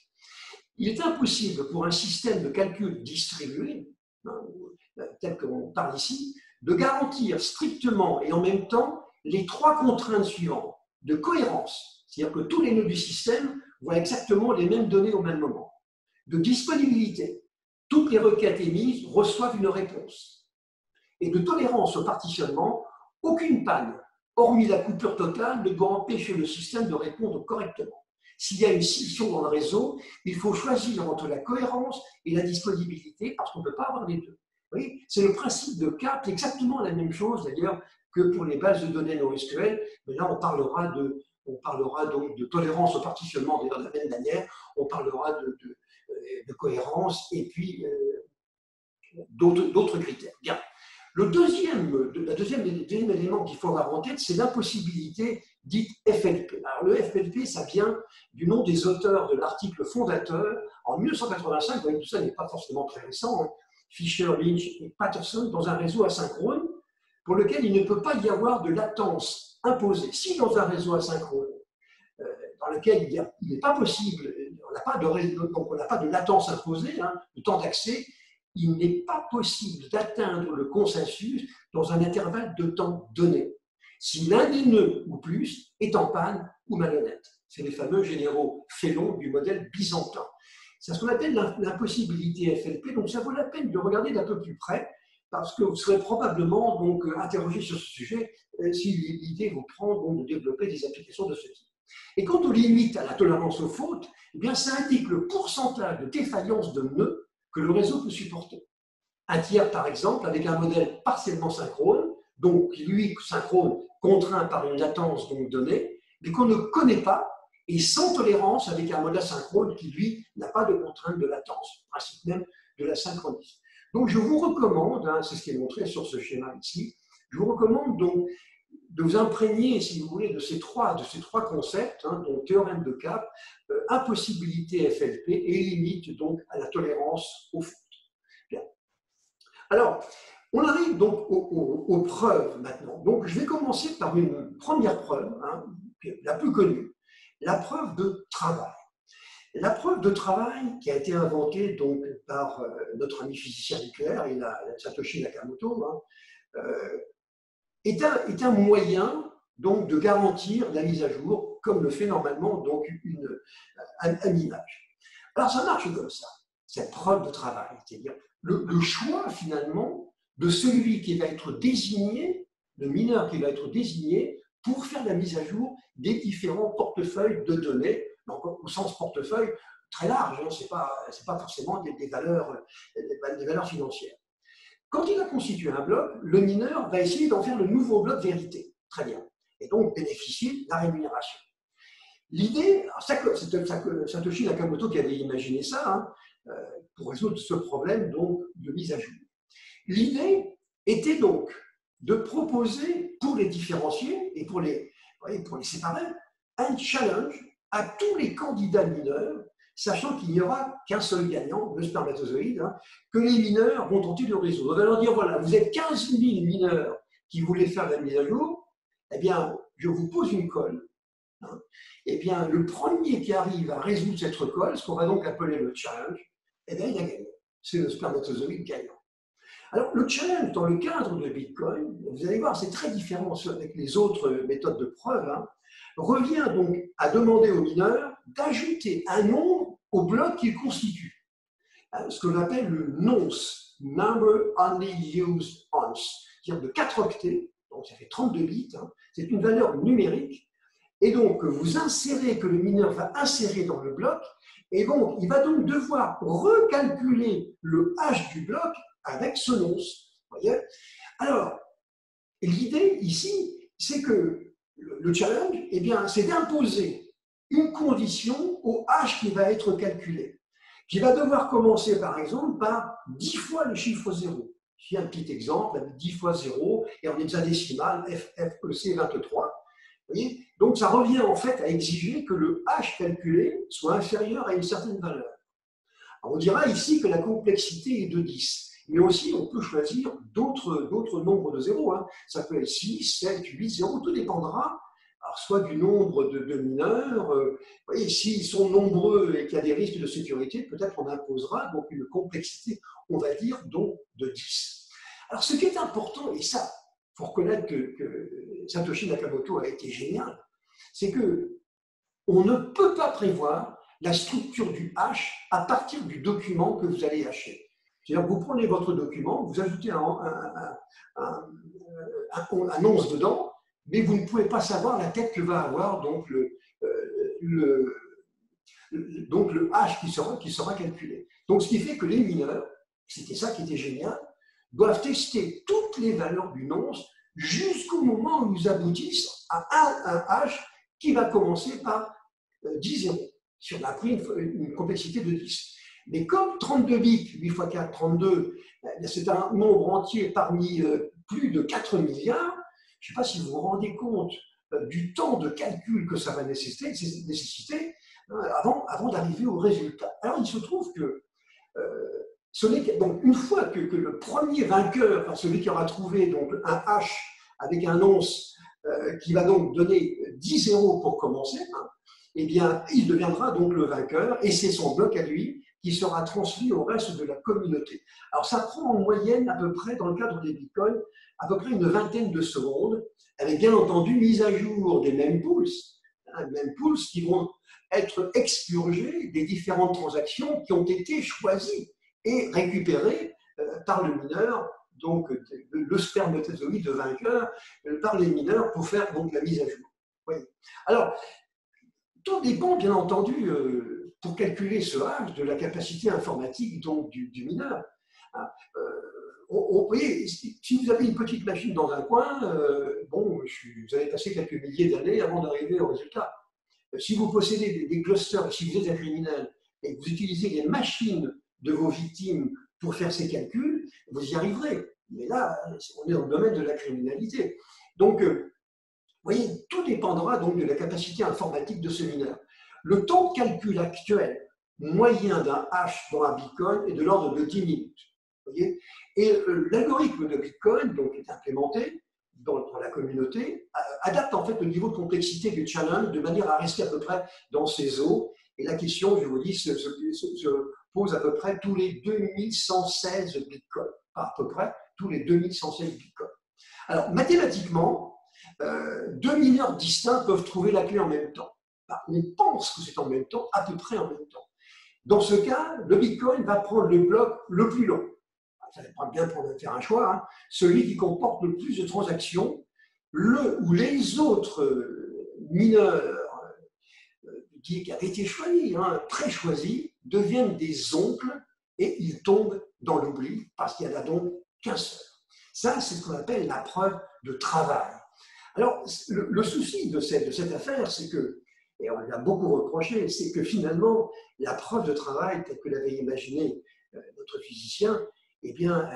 Il est impossible pour un système de calcul distribué, tel qu'on parle ici, de garantir strictement et en même temps les trois contraintes suivantes. De cohérence, c'est-à-dire que tous les nœuds du système voient exactement les mêmes données au même moment. De disponibilité, toutes les requêtes émises reçoivent une réponse. Et de tolérance au partitionnement, aucune panne, hormis la coupure totale, ne doit empêcher le système de répondre correctement. S'il y a une scission dans le réseau, il faut choisir entre la cohérence et la disponibilité, parce qu'on ne peut pas avoir les deux. C'est le principe de CAP, exactement la même chose d'ailleurs que pour les bases de données NoSQL, mais là on parlera donc de tolérance au partitionnement de la même manière, on parlera de cohérence et puis d'autres critères. Bien. Le deuxième élément qu'il faut avoir en tête, c'est l'impossibilité dite FLP. Alors le FLP, ça vient du nom des auteurs de l'article fondateur en 1985, vous voyez, tout ça n'est pas forcément très récent, hein, Fisher, Lynch et Patterson, dans un réseau asynchrone pour lequel il ne peut pas y avoir de latence imposée. Si dans un réseau asynchrone, dans lequel il n'est pas possible, on n'a pas de latence imposée, hein, de temps d'accès, il n'est pas possible d'atteindre le consensus dans un intervalle de temps donné, si l'un des nœuds ou plus est en panne ou malhonnête. C'est les fameux généraux félons du modèle byzantin. C'est ce qu'on appelle l'impossibilité FLP, donc ça vaut la peine de regarder d'un peu plus près, parce que vous serez probablement donc, interrogé sur ce sujet si l'idée vous prend donc, de développer des applications de ce type. Et quant aux limites à la tolérance aux fautes, eh bien, ça indique le pourcentage de défaillance de nœuds que le réseau peut supporter. Un tiers, par exemple, avec un modèle partiellement synchrone, donc lui, synchrone, contraint par une latence donc donnée, mais qu'on ne connaît pas, et sans tolérance avec un modèle synchrone qui, lui, n'a pas de contrainte de latence, principe même de la synchronisme. Donc, je vous recommande, hein, c'est ce qui est montré sur ce schéma ici, je vous recommande donc de vous imprégner, si vous voulez, de ces trois concepts, hein, donc théorème de Cap, impossibilité FLP et limite donc à la tolérance au fautes. Bien. Alors, on arrive donc aux preuves maintenant. Donc, je vais commencer par une première preuve, hein, la plus connue, la preuve de travail. La preuve de travail qui a été inventée donc par notre ami physicien nucléaire, Satoshi Nakamoto, hein, est un moyen donc de garantir la mise à jour, comme le fait normalement donc un image. Alors ça marche comme ça, cette preuve de travail, c'est-à-dire le choix finalement de celui qui va être désigné, le mineur qui va être désigné pour faire la mise à jour des différents portefeuilles de données, donc au sens portefeuille très large, hein, c'est pas forcément des valeurs financières. Quand il a constitué un bloc, le mineur va essayer d'en faire le nouveau bloc vérité. Très bien. Et donc bénéficier de la rémunération. L'idée, c'est Satoshi Nakamoto qui avait imaginé ça, hein, pour résoudre ce problème donc, de mise à jour. L'idée était donc de proposer pour les différencier et pour les séparer un challenge à tous les candidats mineurs, sachant qu'il n'y aura qu'un seul gagnant, le spermatozoïde, hein, que les mineurs vont tenter de résoudre. On va leur dire, voilà, vous êtes 15 000 mineurs qui voulaient faire la mise à jour, eh bien, je vous pose une colle. Hein. Eh bien, le premier qui arrive à résoudre cette colle, ce qu'on va donc appeler le challenge, eh bien, il a gagné. C'est le spermatozoïde gagnant. Alors, le challenge dans le cadre de Bitcoin, vous allez voir, c'est très différent avec les autres méthodes de preuve, hein, revient donc à demander aux mineurs d'ajouter un nombre au bloc qu'il constitue. Ce que l'on appelle le nonce, Number Only Used Once, c'est-à-dire de 4 octets, donc ça fait 32 bits, hein, c'est une valeur numérique, et donc vous insérez, que le mineur va insérer dans le bloc, et donc il va donc devoir recalculer le hash du bloc avec ce nonce. Voyez. Alors, l'idée ici, c'est que le challenge, eh bien, c'est d'imposer une condition au hash qui va être calculé, qui va devoir commencer par exemple par 10 fois le chiffre 0. Ici un petit exemple, 10 fois 0, et en hexadécimal, FEC 23. Vous voyez. Donc ça revient en fait à exiger que le hash calculé soit inférieur à une certaine valeur. Alors, on dira ici que la complexité est de 10. Mais aussi, on peut choisir d'autres nombres de zéros. Hein. Ça peut être 6, 7, 8, 0, tout dépendra, alors, soit du nombre de mineurs. Voyez, s'ils sont nombreux et qu'il y a des risques de sécurité, peut-être on imposera donc une complexité, on va dire, donc de 10. Alors, ce qui est important, et ça, il faut reconnaître que Satoshi Nakamoto a été génial, c'est qu'on ne peut pas prévoir la structure du hash à partir du document que vous allez hasher. C'est-à-dire que vous prenez votre document, vous ajoutez un nonce dedans, mais vous ne pouvez pas savoir la tête que va avoir donc le hash qui sera calculé. Donc ce qui fait que les mineurs, c'était ça qui était génial, doivent tester toutes les valeurs du nonce jusqu'au moment où ils aboutissent à un hash qui va commencer par 10 zéros. Si on a pris une complexité de 10. Mais comme 32 bits, 8 x 4, 32, c'est un nombre entier parmi plus de 4 milliards, je ne sais pas si vous vous rendez compte du temps de calcul que ça va nécessiter avant d'arriver au résultat. Alors il se trouve que donc, une fois que le premier vainqueur, enfin, celui qui aura trouvé donc, un hash avec un nonce qui va donc donner 10 zéros pour commencer, hein, eh bien, il deviendra donc le vainqueur et c'est son bloc à lui qui sera transmis au reste de la communauté. Alors, ça prend en moyenne à peu près, dans le cadre des bitcoins, à peu près une vingtaine de secondes, avec bien entendu mise à jour des mempools, mempools qui vont être expurgés des différentes transactions qui ont été choisies et récupérées par le mineur, donc le spermatozoïde de vainqueur, par les mineurs pour faire donc la mise à jour. Oui. Alors, tout dépend bien entendu pour calculer ce hash de la capacité informatique donc, du mineur. Vous voyez, si vous avez une petite machine dans un coin, bon, vous allez passer quelques milliers d'années avant d'arriver au résultat. Si vous possédez des clusters, si vous êtes un criminel, et que vous utilisez les machines de vos victimes pour faire ces calculs, vous y arriverez. Mais là, on est dans le domaine de la criminalité. Donc, vous voyez, tout dépendra donc de la capacité informatique de ce mineur. Le temps de calcul actuel moyen d'un hash dans un Bitcoin est de l'ordre de 10 minutes. Vous voyez, et l'algorithme de Bitcoin, donc, qui est implémenté dans la communauté, adapte en fait le niveau de complexité du challenge de manière à rester à peu près dans ses eaux. Et la question, je vous dis, se pose à peu près tous les 2116 bitcoins. Pas à peu près, tous les 2116 bitcoins. Alors, mathématiquement, deux mineurs distincts peuvent trouver la clé en même temps. On pense que c'est en même temps, à peu près en même temps. Dans ce cas, le bitcoin va prendre le bloc le plus long. Ça va bien faire un choix, hein. Celui qui comporte le plus de transactions, ou les autres mineurs qui avaient été choisis, hein, très choisis, deviennent des oncles et ils tombent dans l'oubli parce qu'il n'y en a donc qu'un seul. Ça, c'est ce qu'on appelle la preuve de travail. Alors, le souci de cette affaire, c'est que, et on lui a beaucoup reproché, c'est que finalement, la preuve de travail, telle que l'avait imaginé notre physicien, eh bien,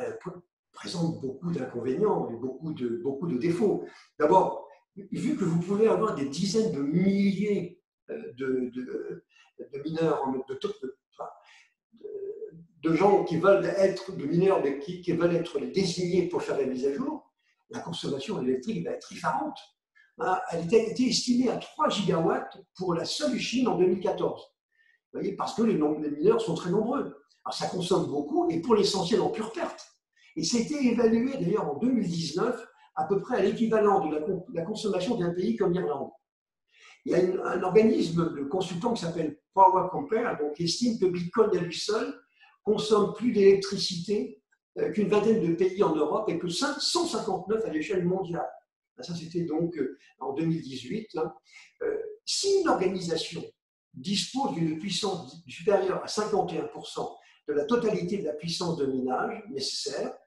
présente beaucoup d'inconvénients et beaucoup de défauts. D'abord, vu que vous pouvez avoir des dizaines de milliers de mineurs, de gens qui veulent être de mineurs, mais qui veulent être désignés pour faire la mise à jour, la consommation électrique va être effarante. Elle a été estimée à 3 gigawatts pour la seule Chine en 2014. Vous voyez, parce que les mineurs sont très nombreux. Alors ça consomme beaucoup et pour l'essentiel en pure perte. Et c'était évalué d'ailleurs en 2019 à peu près à l'équivalent de la consommation d'un pays comme l'Irlande. Il y a un organisme de consultants qui s'appelle Power Compare, donc qui estime que Bitcoin à lui seul consomme plus d'électricité qu'une vingtaine de pays en Europe et que 159 à l'échelle mondiale. Ça, c'était donc en 2018. Si une organisation dispose d'une puissance supérieure à 51% de la totalité de la puissance de minage nécessaire,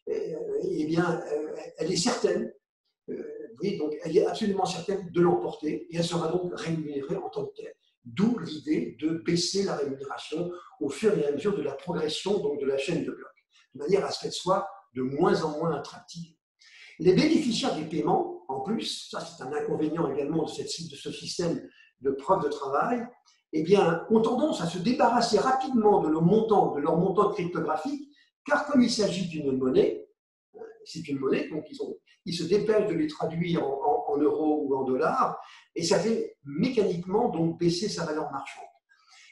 eh bien, elle est certaine, oui, donc elle est absolument certaine de l'emporter et elle sera donc rémunérée en tant que telle. D'où l'idée de baisser la rémunération au fur et à mesure de la progression donc, de la chaîne de blocs, de manière à ce qu'elle soit de moins en moins attractive. Les bénéficiaires des paiements, en plus, ça c'est un inconvénient également de ce système de preuve de travail, eh bien, ont tendance à se débarrasser rapidement de leur montant cryptographique, car comme il s'agit d'une monnaie, c'est une monnaie, donc ils se dépêchent de les traduire en euros ou en dollars, et ça fait mécaniquement donc baisser sa valeur marchande.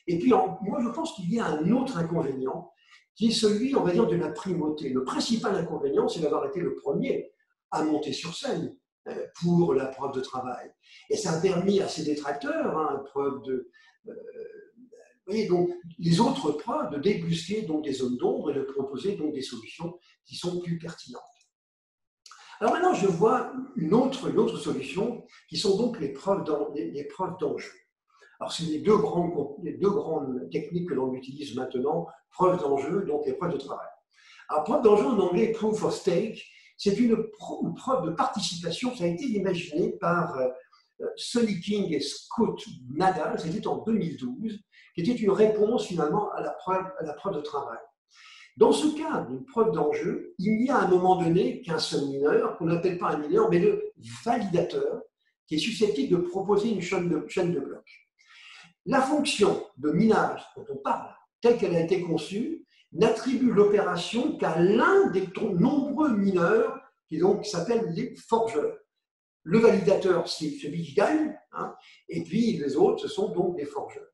Et puis, moi, je pense qu'il y a un autre inconvénient, qui est celui, on va dire, de la primauté. Le principal inconvénient, c'est d'avoir été le premier à monter sur scène pour la preuve de travail. Et ça a permis à ses détracteurs, hein, preuve de... voyez, donc, les autres preuves de débusquer donc, des zones d'ombre et de proposer donc, des solutions qui sont plus pertinentes. Alors maintenant, je vois une autre solution qui sont donc les preuves d'enjeu. Alors, c'est les deux grandes techniques que l'on utilise maintenant, preuves d'enjeu, donc les preuves de travail. Alors, preuve d'enjeu en anglais, proof of stake, c'est une preuve de participation, ça a été imaginé par Sonny King et Scott Nadal, c'était en 2012, qui était une réponse finalement à la preuve de travail. Dans ce cas d'une preuve d'enjeu, il n'y a à un moment donné qu'un seul mineur, qu'on n'appelle pas un mineur, mais le validateur, qui est susceptible de proposer une chaîne de blocs. La fonction de minage dont on parle, telle qu'elle a été conçue, n'attribue l'opération qu'à l'un des nombreux mineurs qui s'appellent les forgeurs. Le validateur, c'est celui qui gagne, hein, et puis les autres, ce sont donc des forgeurs.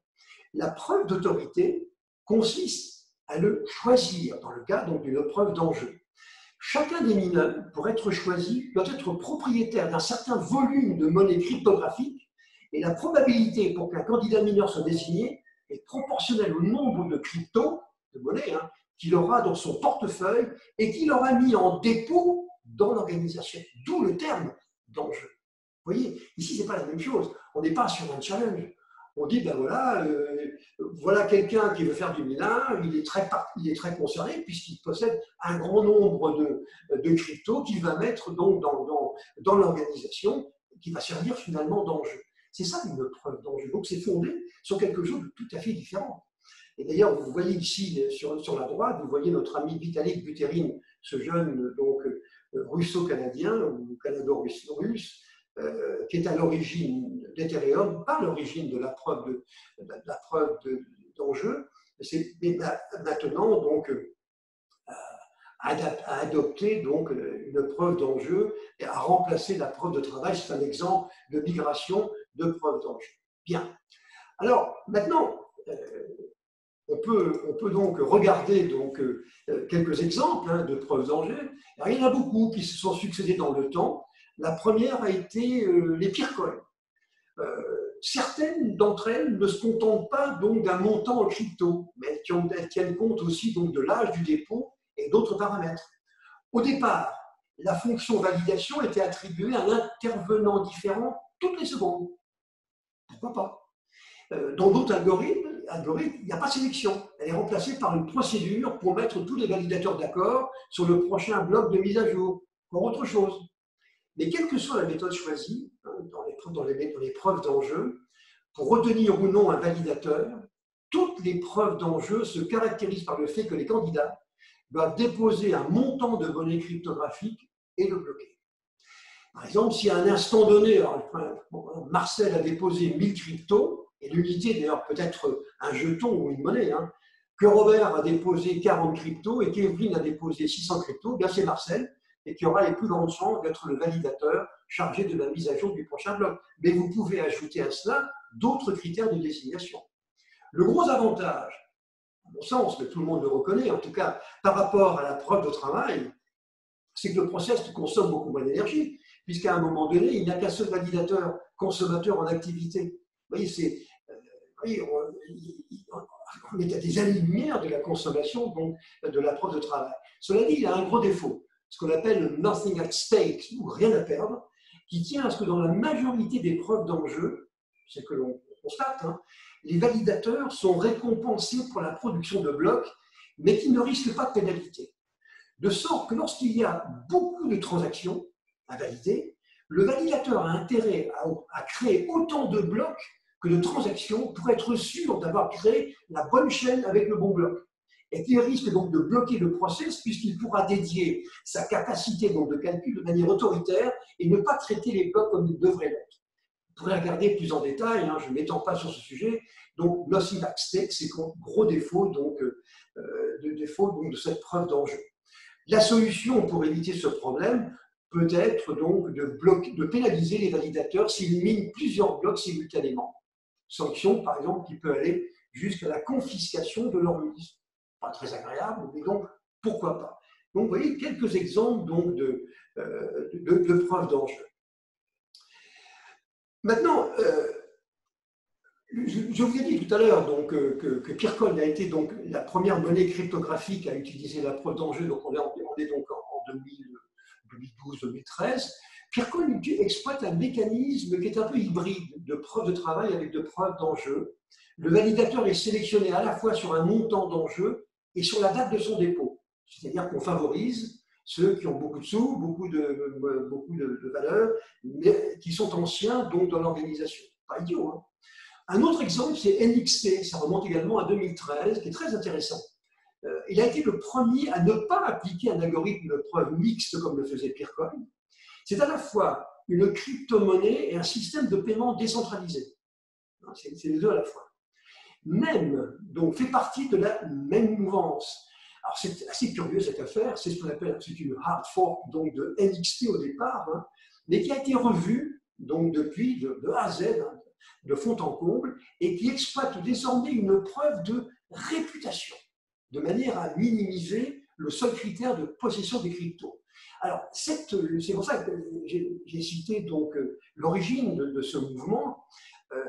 La preuve d'autorité consiste à le choisir, dans le cas d'une preuve d'enjeu. Chacun des mineurs, pour être choisi, doit être propriétaire d'un certain volume de monnaie cryptographique et la probabilité pour qu'un candidat mineur soit désigné est proportionnelle au nombre de cryptos, de monnaie, hein, qu'il aura dans son portefeuille et qu'il aura mis en dépôt dans l'organisation. D'où le terme d'enjeu. Vous voyez, ici, ce n'est pas la même chose. On n'est pas sur un challenge. On dit, ben voilà, voilà quelqu'un qui veut faire du minage, il est très concerné puisqu'il possède un grand nombre de cryptos qu'il va mettre donc dans l'organisation, qui va servir finalement d'enjeu. C'est ça une preuve d'enjeu. Donc c'est fondé sur quelque chose de tout à fait différent. Et d'ailleurs, vous voyez ici sur la droite, vous voyez notre ami Vitalik Buterin, ce jeune donc russo-canadien ou canado-russe, qui est à l'origine d'Ethereum, pas l'origine de la preuve d'enjeu, mais maintenant donc a adopté donc une preuve d'enjeu et a remplacé la preuve de travail. C'est un exemple de migration de preuve d'enjeu. Bien. Alors maintenant, on peut donc regarder donc, quelques exemples de preuves d'enjeu. Il y en a beaucoup qui se sont succédés dans le temps. La première a été les Peercoin. Certaines d'entre elles ne se contentent pas donc d'un montant en crypto, mais elles tiennent compte aussi donc de l'âge du dépôt et d'autres paramètres. Au départ, la fonction validation était attribuée à un intervenant différent toutes les secondes. Pourquoi pas? Dans d'autres algorithmes, il n'y a pas de sélection. Elle est remplacée par une procédure pour mettre tous les validateurs d'accord sur le prochain bloc de mise à jour, pour autre chose. Mais quelle que soit la méthode choisie, dans les preuves d'enjeu, pour retenir ou non un validateur, toutes les preuves d'enjeu se caractérisent par le fait que les candidats doivent déposer un montant de monnaie cryptographique et le bloquer. Par exemple, si à un instant donné, Marcel a déposé 1000 cryptos, et l'unité d'ailleurs peut être un jeton ou une monnaie, que Robert a déposé 40 cryptos et qu'Evelyne a déposé 600 cryptos, bien c'est Marcel, et qui aura les plus grandes chances d'être le validateur chargé de la mise à jour du prochain bloc. Mais vous pouvez ajouter à cela d'autres critères de désignation. Le gros avantage, à mon sens, mais tout le monde le reconnaît, en tout cas par rapport à la preuve de travail, c'est que le process consomme beaucoup moins d'énergie, puisqu'à un moment donné, il n'y a qu'un seul validateur consommateur en activité. Vous voyez, on est à des années-lumière de la consommation donc, de la preuve de travail. Cela dit, il a un gros défaut, ce qu'on appelle le nothing at stake, ou rien à perdre, qui tient à ce que dans la majorité des preuves d'enjeu, c'est que l'on constate, les validateurs sont récompensés pour la production de blocs, mais qui ne risquent pas de pénalité. De sorte que lorsqu'il y a beaucoup de transactions à valider, le validateur a intérêt à créer autant de blocs que de transactions pour être sûr d'avoir créé la bonne chaîne avec le bon bloc. Et qui risque donc de bloquer le process puisqu'il pourra dédier sa capacité donc, de calcul de manière autoritaire et ne pas traiter les blocs comme il devrait l'être. Vous pourrez regarder plus en détail, je ne m'étends pas sur ce sujet. Donc, nothing at stake, c'est le gros défaut, donc, de cette preuve d'enjeu. La solution pour éviter ce problème peut être donc de pénaliser les validateurs s'ils minent plusieurs blocs simultanément. Sanction, par exemple, qui peut aller jusqu'à la confiscation de leur mise. Pas très agréable, mais donc pourquoi pas. Donc, vous voyez quelques exemples donc, de preuves d'enjeu. Maintenant, je vous ai dit tout à l'heure que Peercoin a été donc la première monnaie cryptographique à utiliser la preuve d'enjeu. Donc, on est donc en 2012-2013. Peercoin exploite un mécanisme qui est un peu hybride de preuve de travail avec de preuve d'enjeu. Le validateur est sélectionné à la fois sur un montant d'enjeu et sur la date de son dépôt. C'est-à-dire qu'on favorise ceux qui ont beaucoup de sous, beaucoup de valeurs, mais qui sont anciens donc dans l'organisation. Pas idiot, Un autre exemple, c'est NXT, ça remonte également à 2013, qui est très intéressant. Il a été le premier à ne pas appliquer un algorithme de preuve mixte comme le faisait Peercoin. C'est à la fois une crypto-monnaie et un système de paiement décentralisé. C'est les deux à la fois. Même, donc, fait partie de la même mouvance. Alors, c'est assez curieux cette affaire, c'est ce qu'on appelle, c'est une hard fork donc, de NXT au départ, mais qui a été revue donc, depuis de A à Z, de fond en comble, et qui exploite désormais une preuve de réputation, de manière à minimiser le seul critère de possession des cryptos. Alors, c'est pour ça que j'ai cité donc l'origine de ce mouvement.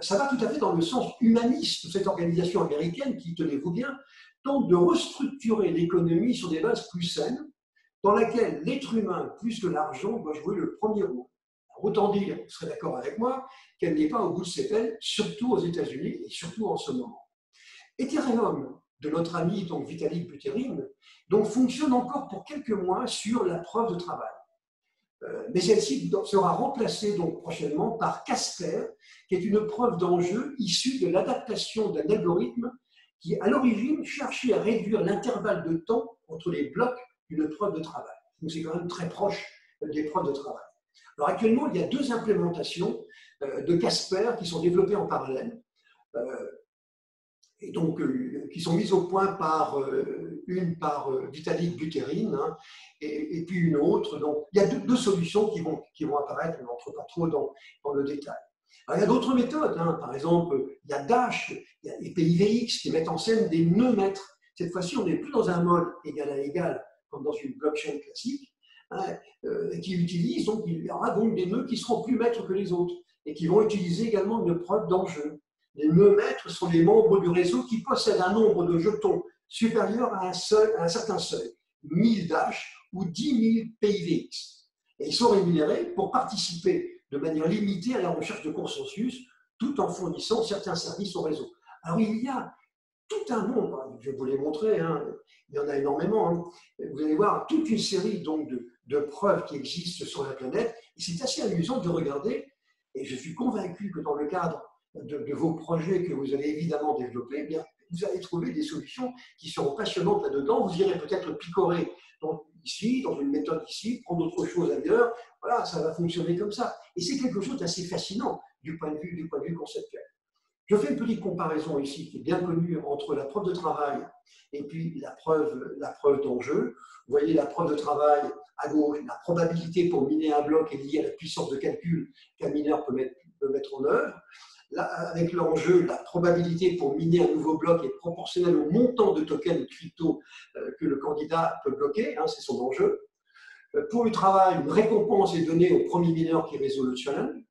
Ça va tout à fait dans le sens humaniste de cette organisation américaine qui, tenez-vous bien, tente de restructurer l'économie sur des bases plus saines, dans laquelle l'être humain, plus que l'argent, doit jouer le premier rôle. Autant dire, vous serez d'accord avec moi, qu'elle n'est pas au bout de ses peines, surtout aux États-Unis et surtout en ce moment. Ethereum, de notre ami donc Vitalik Buterin, donc fonctionne encore pour quelques mois sur la preuve de travail. Mais celle-ci sera remplacée donc prochainement par Casper, qui est une preuve d'enjeu issue de l'adaptation d'un algorithme qui, à l'origine, cherchait à réduire l'intervalle de temps entre les blocs d'une preuve de travail. Donc c'est quand même très proche des preuves de travail. Alors actuellement, il y a 2 implémentations de Casper qui sont développées en parallèle. Et donc qui sont mises au point par une par Vitalik Buterin, hein, et puis une autre. Donc il y a deux solutions qui vont apparaître, on n'entre pas trop dans le détail. Alors, il y a d'autres méthodes, hein. Par exemple, il y a Dash, il y a les PIVX qui mettent en scène des nœuds maîtres. Cette fois-ci, on n'est plus dans un mode égal à égal, comme dans une blockchain classique, hein, qui utilisent, donc il y aura donc des nœuds qui seront plus maîtres que les autres, et qui vont utiliser également une preuve d'enjeu. Les nœuds maîtres sont les membres du réseau qui possèdent un nombre de jetons supérieur à un certain seuil, 1000 Dash ou 10 000 PIVX. Et ils sont rémunérés pour participer de manière limitée à la recherche de consensus, tout en fournissant certains services au réseau. Alors il y a tout un nombre, je vais vous les montrer, hein, il y en a énormément, hein. Vous allez voir toute une série donc, de preuves qui existent sur la planète, et c'est assez amusant de regarder, et je suis convaincu que dans le cadre de vos projets que vous allez évidemment développer, eh bien, vous allez trouver des solutions qui seront passionnantes là-dedans. Vous irez peut-être picorer ici, dans une méthode ici, prendre autre chose ailleurs. Voilà, ça va fonctionner comme ça. Et c'est quelque chose d'assez fascinant du point de vue conceptuel. Je fais une petite comparaison ici qui est bien connue entre la preuve de travail et puis la preuve d'enjeu. Vous voyez la preuve de travail à gauche, la probabilité pour miner un bloc est liée à la puissance de calcul qu'un mineur peut mettre en œuvre. Là, avec l'enjeu, la probabilité pour miner un nouveau bloc est proportionnelle au montant de tokens de crypto que le candidat peut bloquer, hein, c'est son enjeu. Pour le travail, une récompense est donnée au premier mineur qui résout le challenge.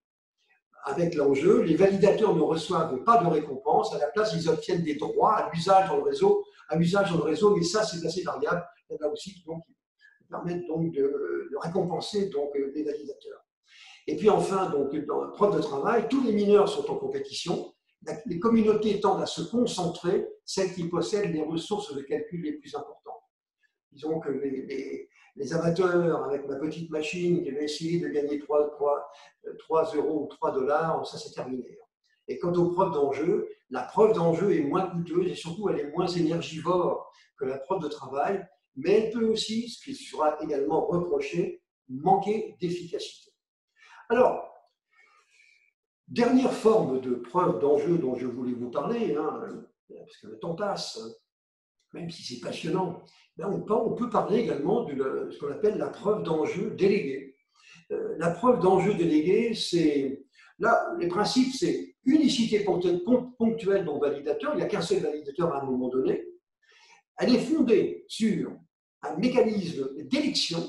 Avec l'enjeu, les validateurs ne reçoivent pas de récompense, à la place, ils obtiennent des droits à l'usage dans le réseau, mais ça, c'est assez variable. Il y en a aussi donc, qui permettent donc de récompenser donc, les validateurs. Et puis enfin, donc, dans la preuve de travail, tous les mineurs sont en compétition. Les communautés tendent à se concentrer, celles qui possèdent les ressources de calcul les plus importantes. Disons que les amateurs, avec ma petite machine, qui va essayer de gagner 3 euros ou 3 $, ça c'est terminé. Et quant aux preuves d'enjeu, la preuve d'enjeu est moins coûteuse et surtout elle est moins énergivore que la preuve de travail, mais elle peut aussi, ce qui sera également reproché, manquer d'efficacité. Alors, dernière forme de preuve d'enjeu dont je voulais vous parler, hein, parce que le temps passe, même si c'est passionnant, ben on peut parler également de ce qu'on appelle la preuve d'enjeu déléguée. La preuve d'enjeu déléguée, c'est, là, les principes, c'est unicité ponctuelle non validateur, il n'y a qu'un seul validateur à un moment donné. Elle est fondée sur un mécanisme d'élection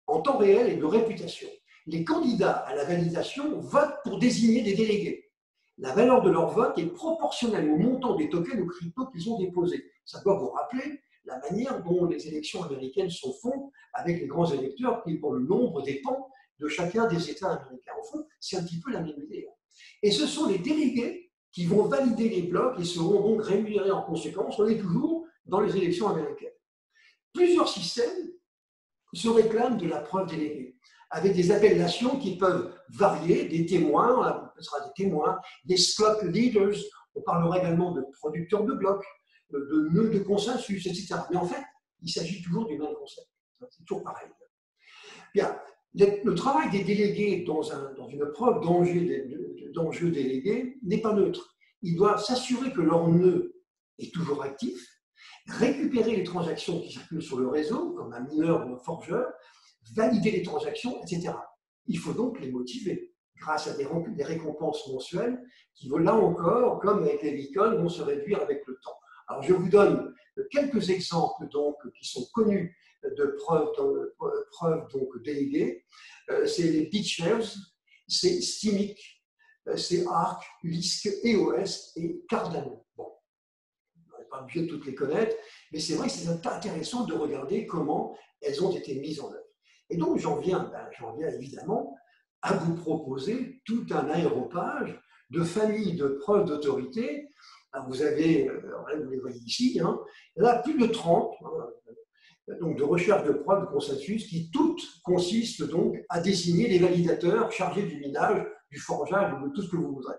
en temps réel et de réputation. Les candidats à la validation votent pour désigner des délégués. La valeur de leur vote est proportionnelle au montant des tokens ou cryptos qu'ils ont déposés. Ça doit vous rappeler la manière dont les élections américaines sont faites avec les grands électeurs qui, pour le nombre, dépend de chacun des États américains. Au fond, c'est un petit peu la même idée. Et ce sont les délégués qui vont valider les blocs et seront donc rémunérés en conséquence. On est toujours dans les élections américaines. Plusieurs systèmes se réclament de la preuve déléguée, avec des appellations qui peuvent varier, des témoins, on appellera des témoins, des block leaders, on parlera également de producteurs de blocs, de nœuds de consensus, etc. Mais en fait, il s'agit toujours du même concept. C'est toujours pareil. Bien, le travail des délégués dans une preuve d'enjeu délégué n'est pas neutre. Ils doivent s'assurer que leur nœud est toujours actif, récupérer les transactions qui circulent sur le réseau, comme un mineur ou un forgeur, valider les transactions, etc. Il faut donc les motiver grâce à des récompenses mensuelles qui, là encore, comme avec les beacons, vont se réduire avec le temps. Alors, je vous donne quelques exemples donc, qui sont connus de preuves donc, déléguées. C'est les BitShares, c'est Stimic, c'est Arc, Lisk, EOS et Cardano. Bon, on n'est pas obligé de toutes les connaître, mais c'est vrai que c'est intéressant de regarder comment elles ont été mises en œuvre. Et donc, j'en viens évidemment à vous proposer tout un aéropage de familles de preuves d'autorité. Vous avez, vous les voyez ici, hein, là, plus de 30 donc de recherche de preuves de consensus qui toutes consistent donc à désigner les validateurs chargés du minage, du forgeage, de tout ce que vous voudrez.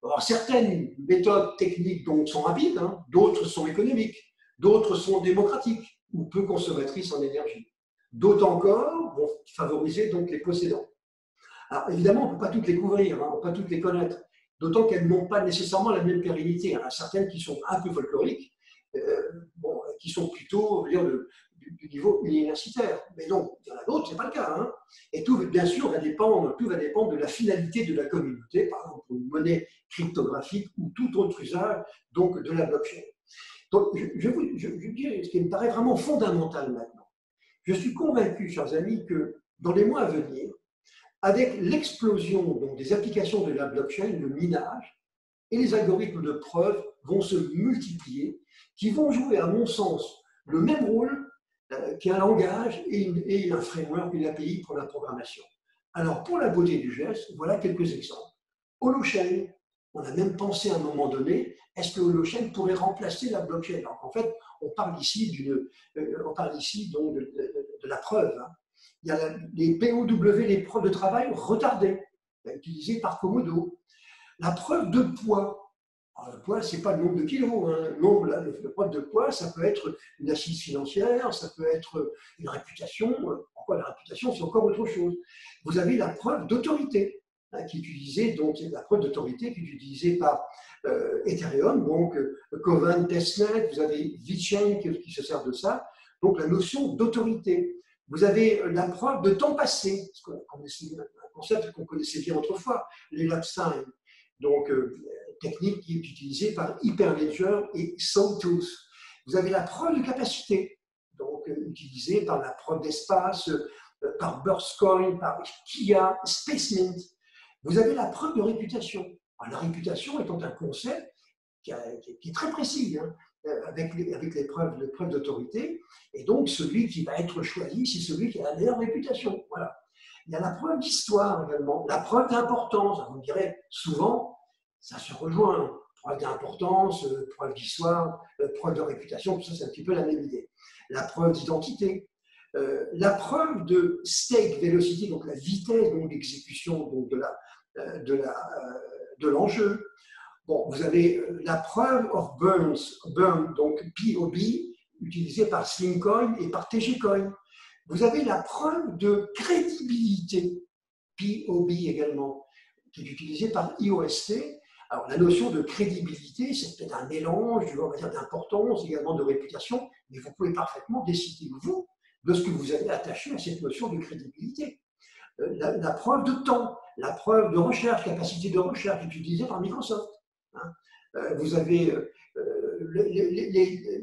Alors, certaines méthodes techniques donc, sont rapides, hein, d'autres sont économiques, d'autres sont démocratiques ou peu consommatrices en énergie. D'autres encore vont favoriser donc, les possédants. Alors évidemment, on ne peut pas toutes les couvrir, hein, on ne peut pas toutes les connaître, d'autant qu'elles n'ont pas nécessairement la même pérennité. Il y en a certaines qui sont un peu folkloriques, qui sont plutôt du niveau universitaire. Mais non, il y en a d'autres, ce n'est pas le cas. Hein. Et tout, bien sûr, tout va dépendre de la finalité de la communauté, par exemple pour une monnaie cryptographique ou tout autre usage donc, de la blockchain. Donc, je dis ce qui me paraît vraiment fondamental maintenant. Je suis convaincu, chers amis, que dans les mois à venir, avec l'explosion des applications de la blockchain, le minage et les algorithmes de preuve vont se multiplier, qui vont jouer, à mon sens, le même rôle qu'un langage et un framework, une API pour la programmation. Alors, pour la beauté du geste, voilà quelques exemples. Holochain, on a même pensé à un moment donné, est-ce que Holochain pourrait remplacer la blockchain? Alors qu'en fait, on parle ici, donc de la preuve. Hein. Il y a les POW, les preuves de travail retardées, utilisées par Komodo. La preuve de poids. Alors, le poids, ce n'est pas le nombre de kilos. Hein. La preuve de poids, ça peut être une assise financière, ça peut être une réputation. Pourquoi la réputation, c'est encore autre chose. Vous avez la preuve d'autorité, hein, qui est utilisée, donc la preuve d'autorité qui est utilisée par Ethereum, donc Kovan, Testnet, vous avez VeChain qui se sert de ça. Donc la notion d'autorité. Vous avez la preuve de temps passé, un concept qu'on connaissait bien autrefois, l'elapsed time. Donc, technique qui est utilisée par Hyperledger et Sawtooth. Vous avez la preuve de capacité, donc utilisée par la preuve d'espace, par Burstcoin, par Kia, Spacemint. Vous avez la preuve de réputation. Alors, la réputation étant un concept qui est très précis, hein, avec les preuves d'autorité, et donc celui qui va être choisi, c'est celui qui a la meilleure réputation. Voilà. Il y a la preuve d'histoire également, la preuve d'importance. Vous me direz, souvent, ça se rejoint. Preuve d'importance, preuve d'histoire, preuve de réputation, tout ça, c'est un petit peu la même idée. La preuve d'identité, la preuve de stake velocity, donc la vitesse d'exécution de l'enjeu. Bon, vous avez la preuve of burn, donc POB, utilisée par Slimcoin et par TGCoin. Vous avez la preuve de crédibilité, POB également, qui est utilisée par IOST. Alors, la notion de crédibilité, c'est peut-être un mélange, on va dire, d'importance, également de réputation, mais vous pouvez parfaitement décider, vous, de ce que vous avez attaché à cette notion de crédibilité. La preuve de temps, la preuve de recherche, capacité de recherche utilisée par Microsoft. Hein. Vous avez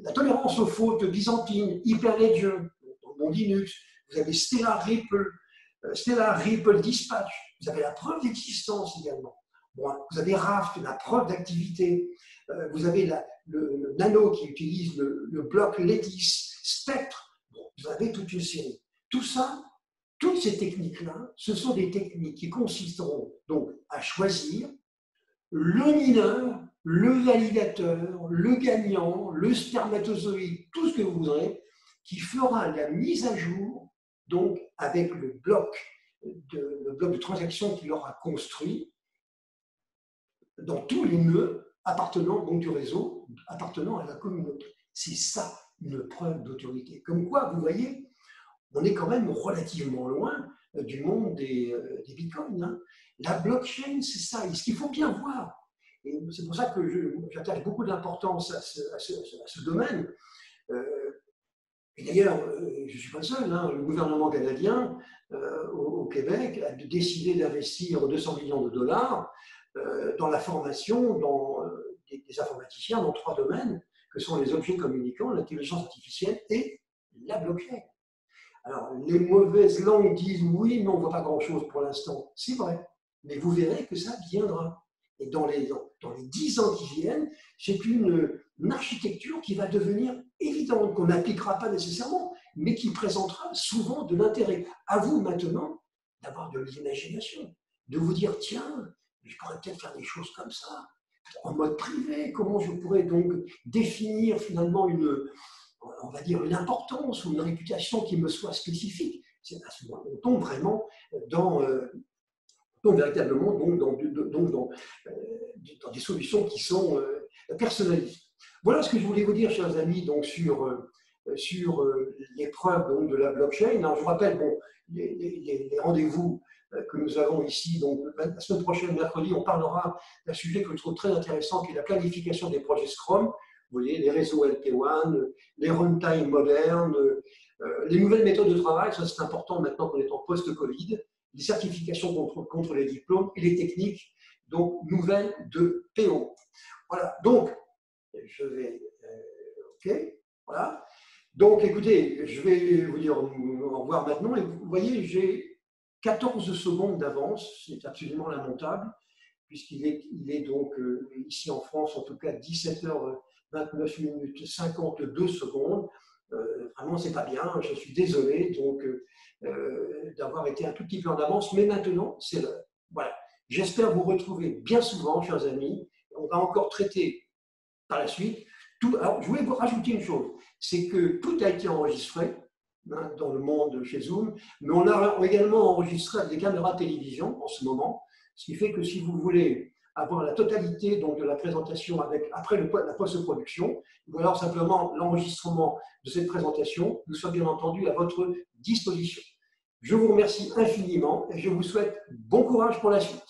la tolérance aux fautes byzantines, Hyperledger, dans Linux. Vous avez Stellar Ripple Dispatch. Vous avez la preuve d'existence également. Bon, vous avez Raft, la preuve d'activité. Vous avez le Nano qui utilise le bloc Ledis, Spectre. Bon, vous avez toute une série. Tout ça, toutes ces techniques-là, ce sont des techniques qui consisteront donc à choisir le mineur, le validateur, le gagnant, le spermatozoïde, tout ce que vous voudrez, qui fera la mise à jour donc avec le bloc de transaction qu'il aura construit dans tous les nœuds appartenant donc du réseau, appartenant à la communauté. C'est ça une preuve d'autorité. Comme quoi, vous voyez, on est quand même relativement loin du monde des bitcoins. Hein. La blockchain, c'est ça. Et ce qu'il faut bien voir, et c'est pour ça que j'attache beaucoup d'importance à ce domaine. Et d'ailleurs, je ne suis pas le seul. Hein, le gouvernement canadien au Québec a décidé d'investir 200 millions de dollars dans la formation des informaticiens dans 3 domaines, que sont les objets communicants, l'intelligence artificielle et la blockchain. Alors, les mauvaises langues disent oui, mais on ne voit pas grand-chose pour l'instant. C'est vrai, mais vous verrez que ça viendra. Et dans les 10 ans qui viennent, c'est une architecture qui va devenir évidente, qu'on n'appliquera pas nécessairement, mais qui présentera souvent de l'intérêt. À vous maintenant d'avoir de l'imagination, de vous dire, tiens, je pourrais peut-être faire des choses comme ça, en mode privé, comment je pourrais donc définir finalement on va dire, une importance ou une réputation qui me soit spécifique. C'est à ce moment-là, on tombe vraiment dans, véritablement dans des solutions qui sont personnalisées. Voilà ce que je voulais vous dire, chers amis, donc sur les preuves donc, de la blockchain. Alors, je vous rappelle les rendez-vous que nous avons ici. Donc, la semaine prochaine, mercredi, on parlera d'un sujet que je trouve très intéressant, qui est la planification des projets Scrum. Vous voyez, les réseaux LP1, les runtime modernes, les nouvelles méthodes de travail, ça c'est important maintenant qu'on est en post-Covid, les certifications contre les diplômes et les techniques donc, nouvelles de PO. Voilà, donc, je vais... OK, voilà. Donc, écoutez, je vais vous dire au revoir maintenant. Et vous voyez, j'ai 14 secondes d'avance, c'est absolument lamentable, puisqu'il est donc ici en France, en tout cas 17h29 minutes 52 secondes. Vraiment, c'est pas bien, je suis désolé donc d'avoir été un tout petit peu en avance, mais maintenant, c'est l'heure. Voilà. J'espère vous retrouver bien souvent, chers amis. On va encore traiter par la suite. Alors, je voulais vous rajouter une chose, c'est que tout a été enregistré dans le monde chez Zoom, mais on a également enregistré avec des caméras télévision en ce moment, ce qui fait que si vous voulez avoir la totalité donc, de la présentation après la post-production, ou alors simplement l'enregistrement de cette présentation, nous sommes bien entendu à votre disposition. Je vous remercie infiniment et je vous souhaite bon courage pour la suite.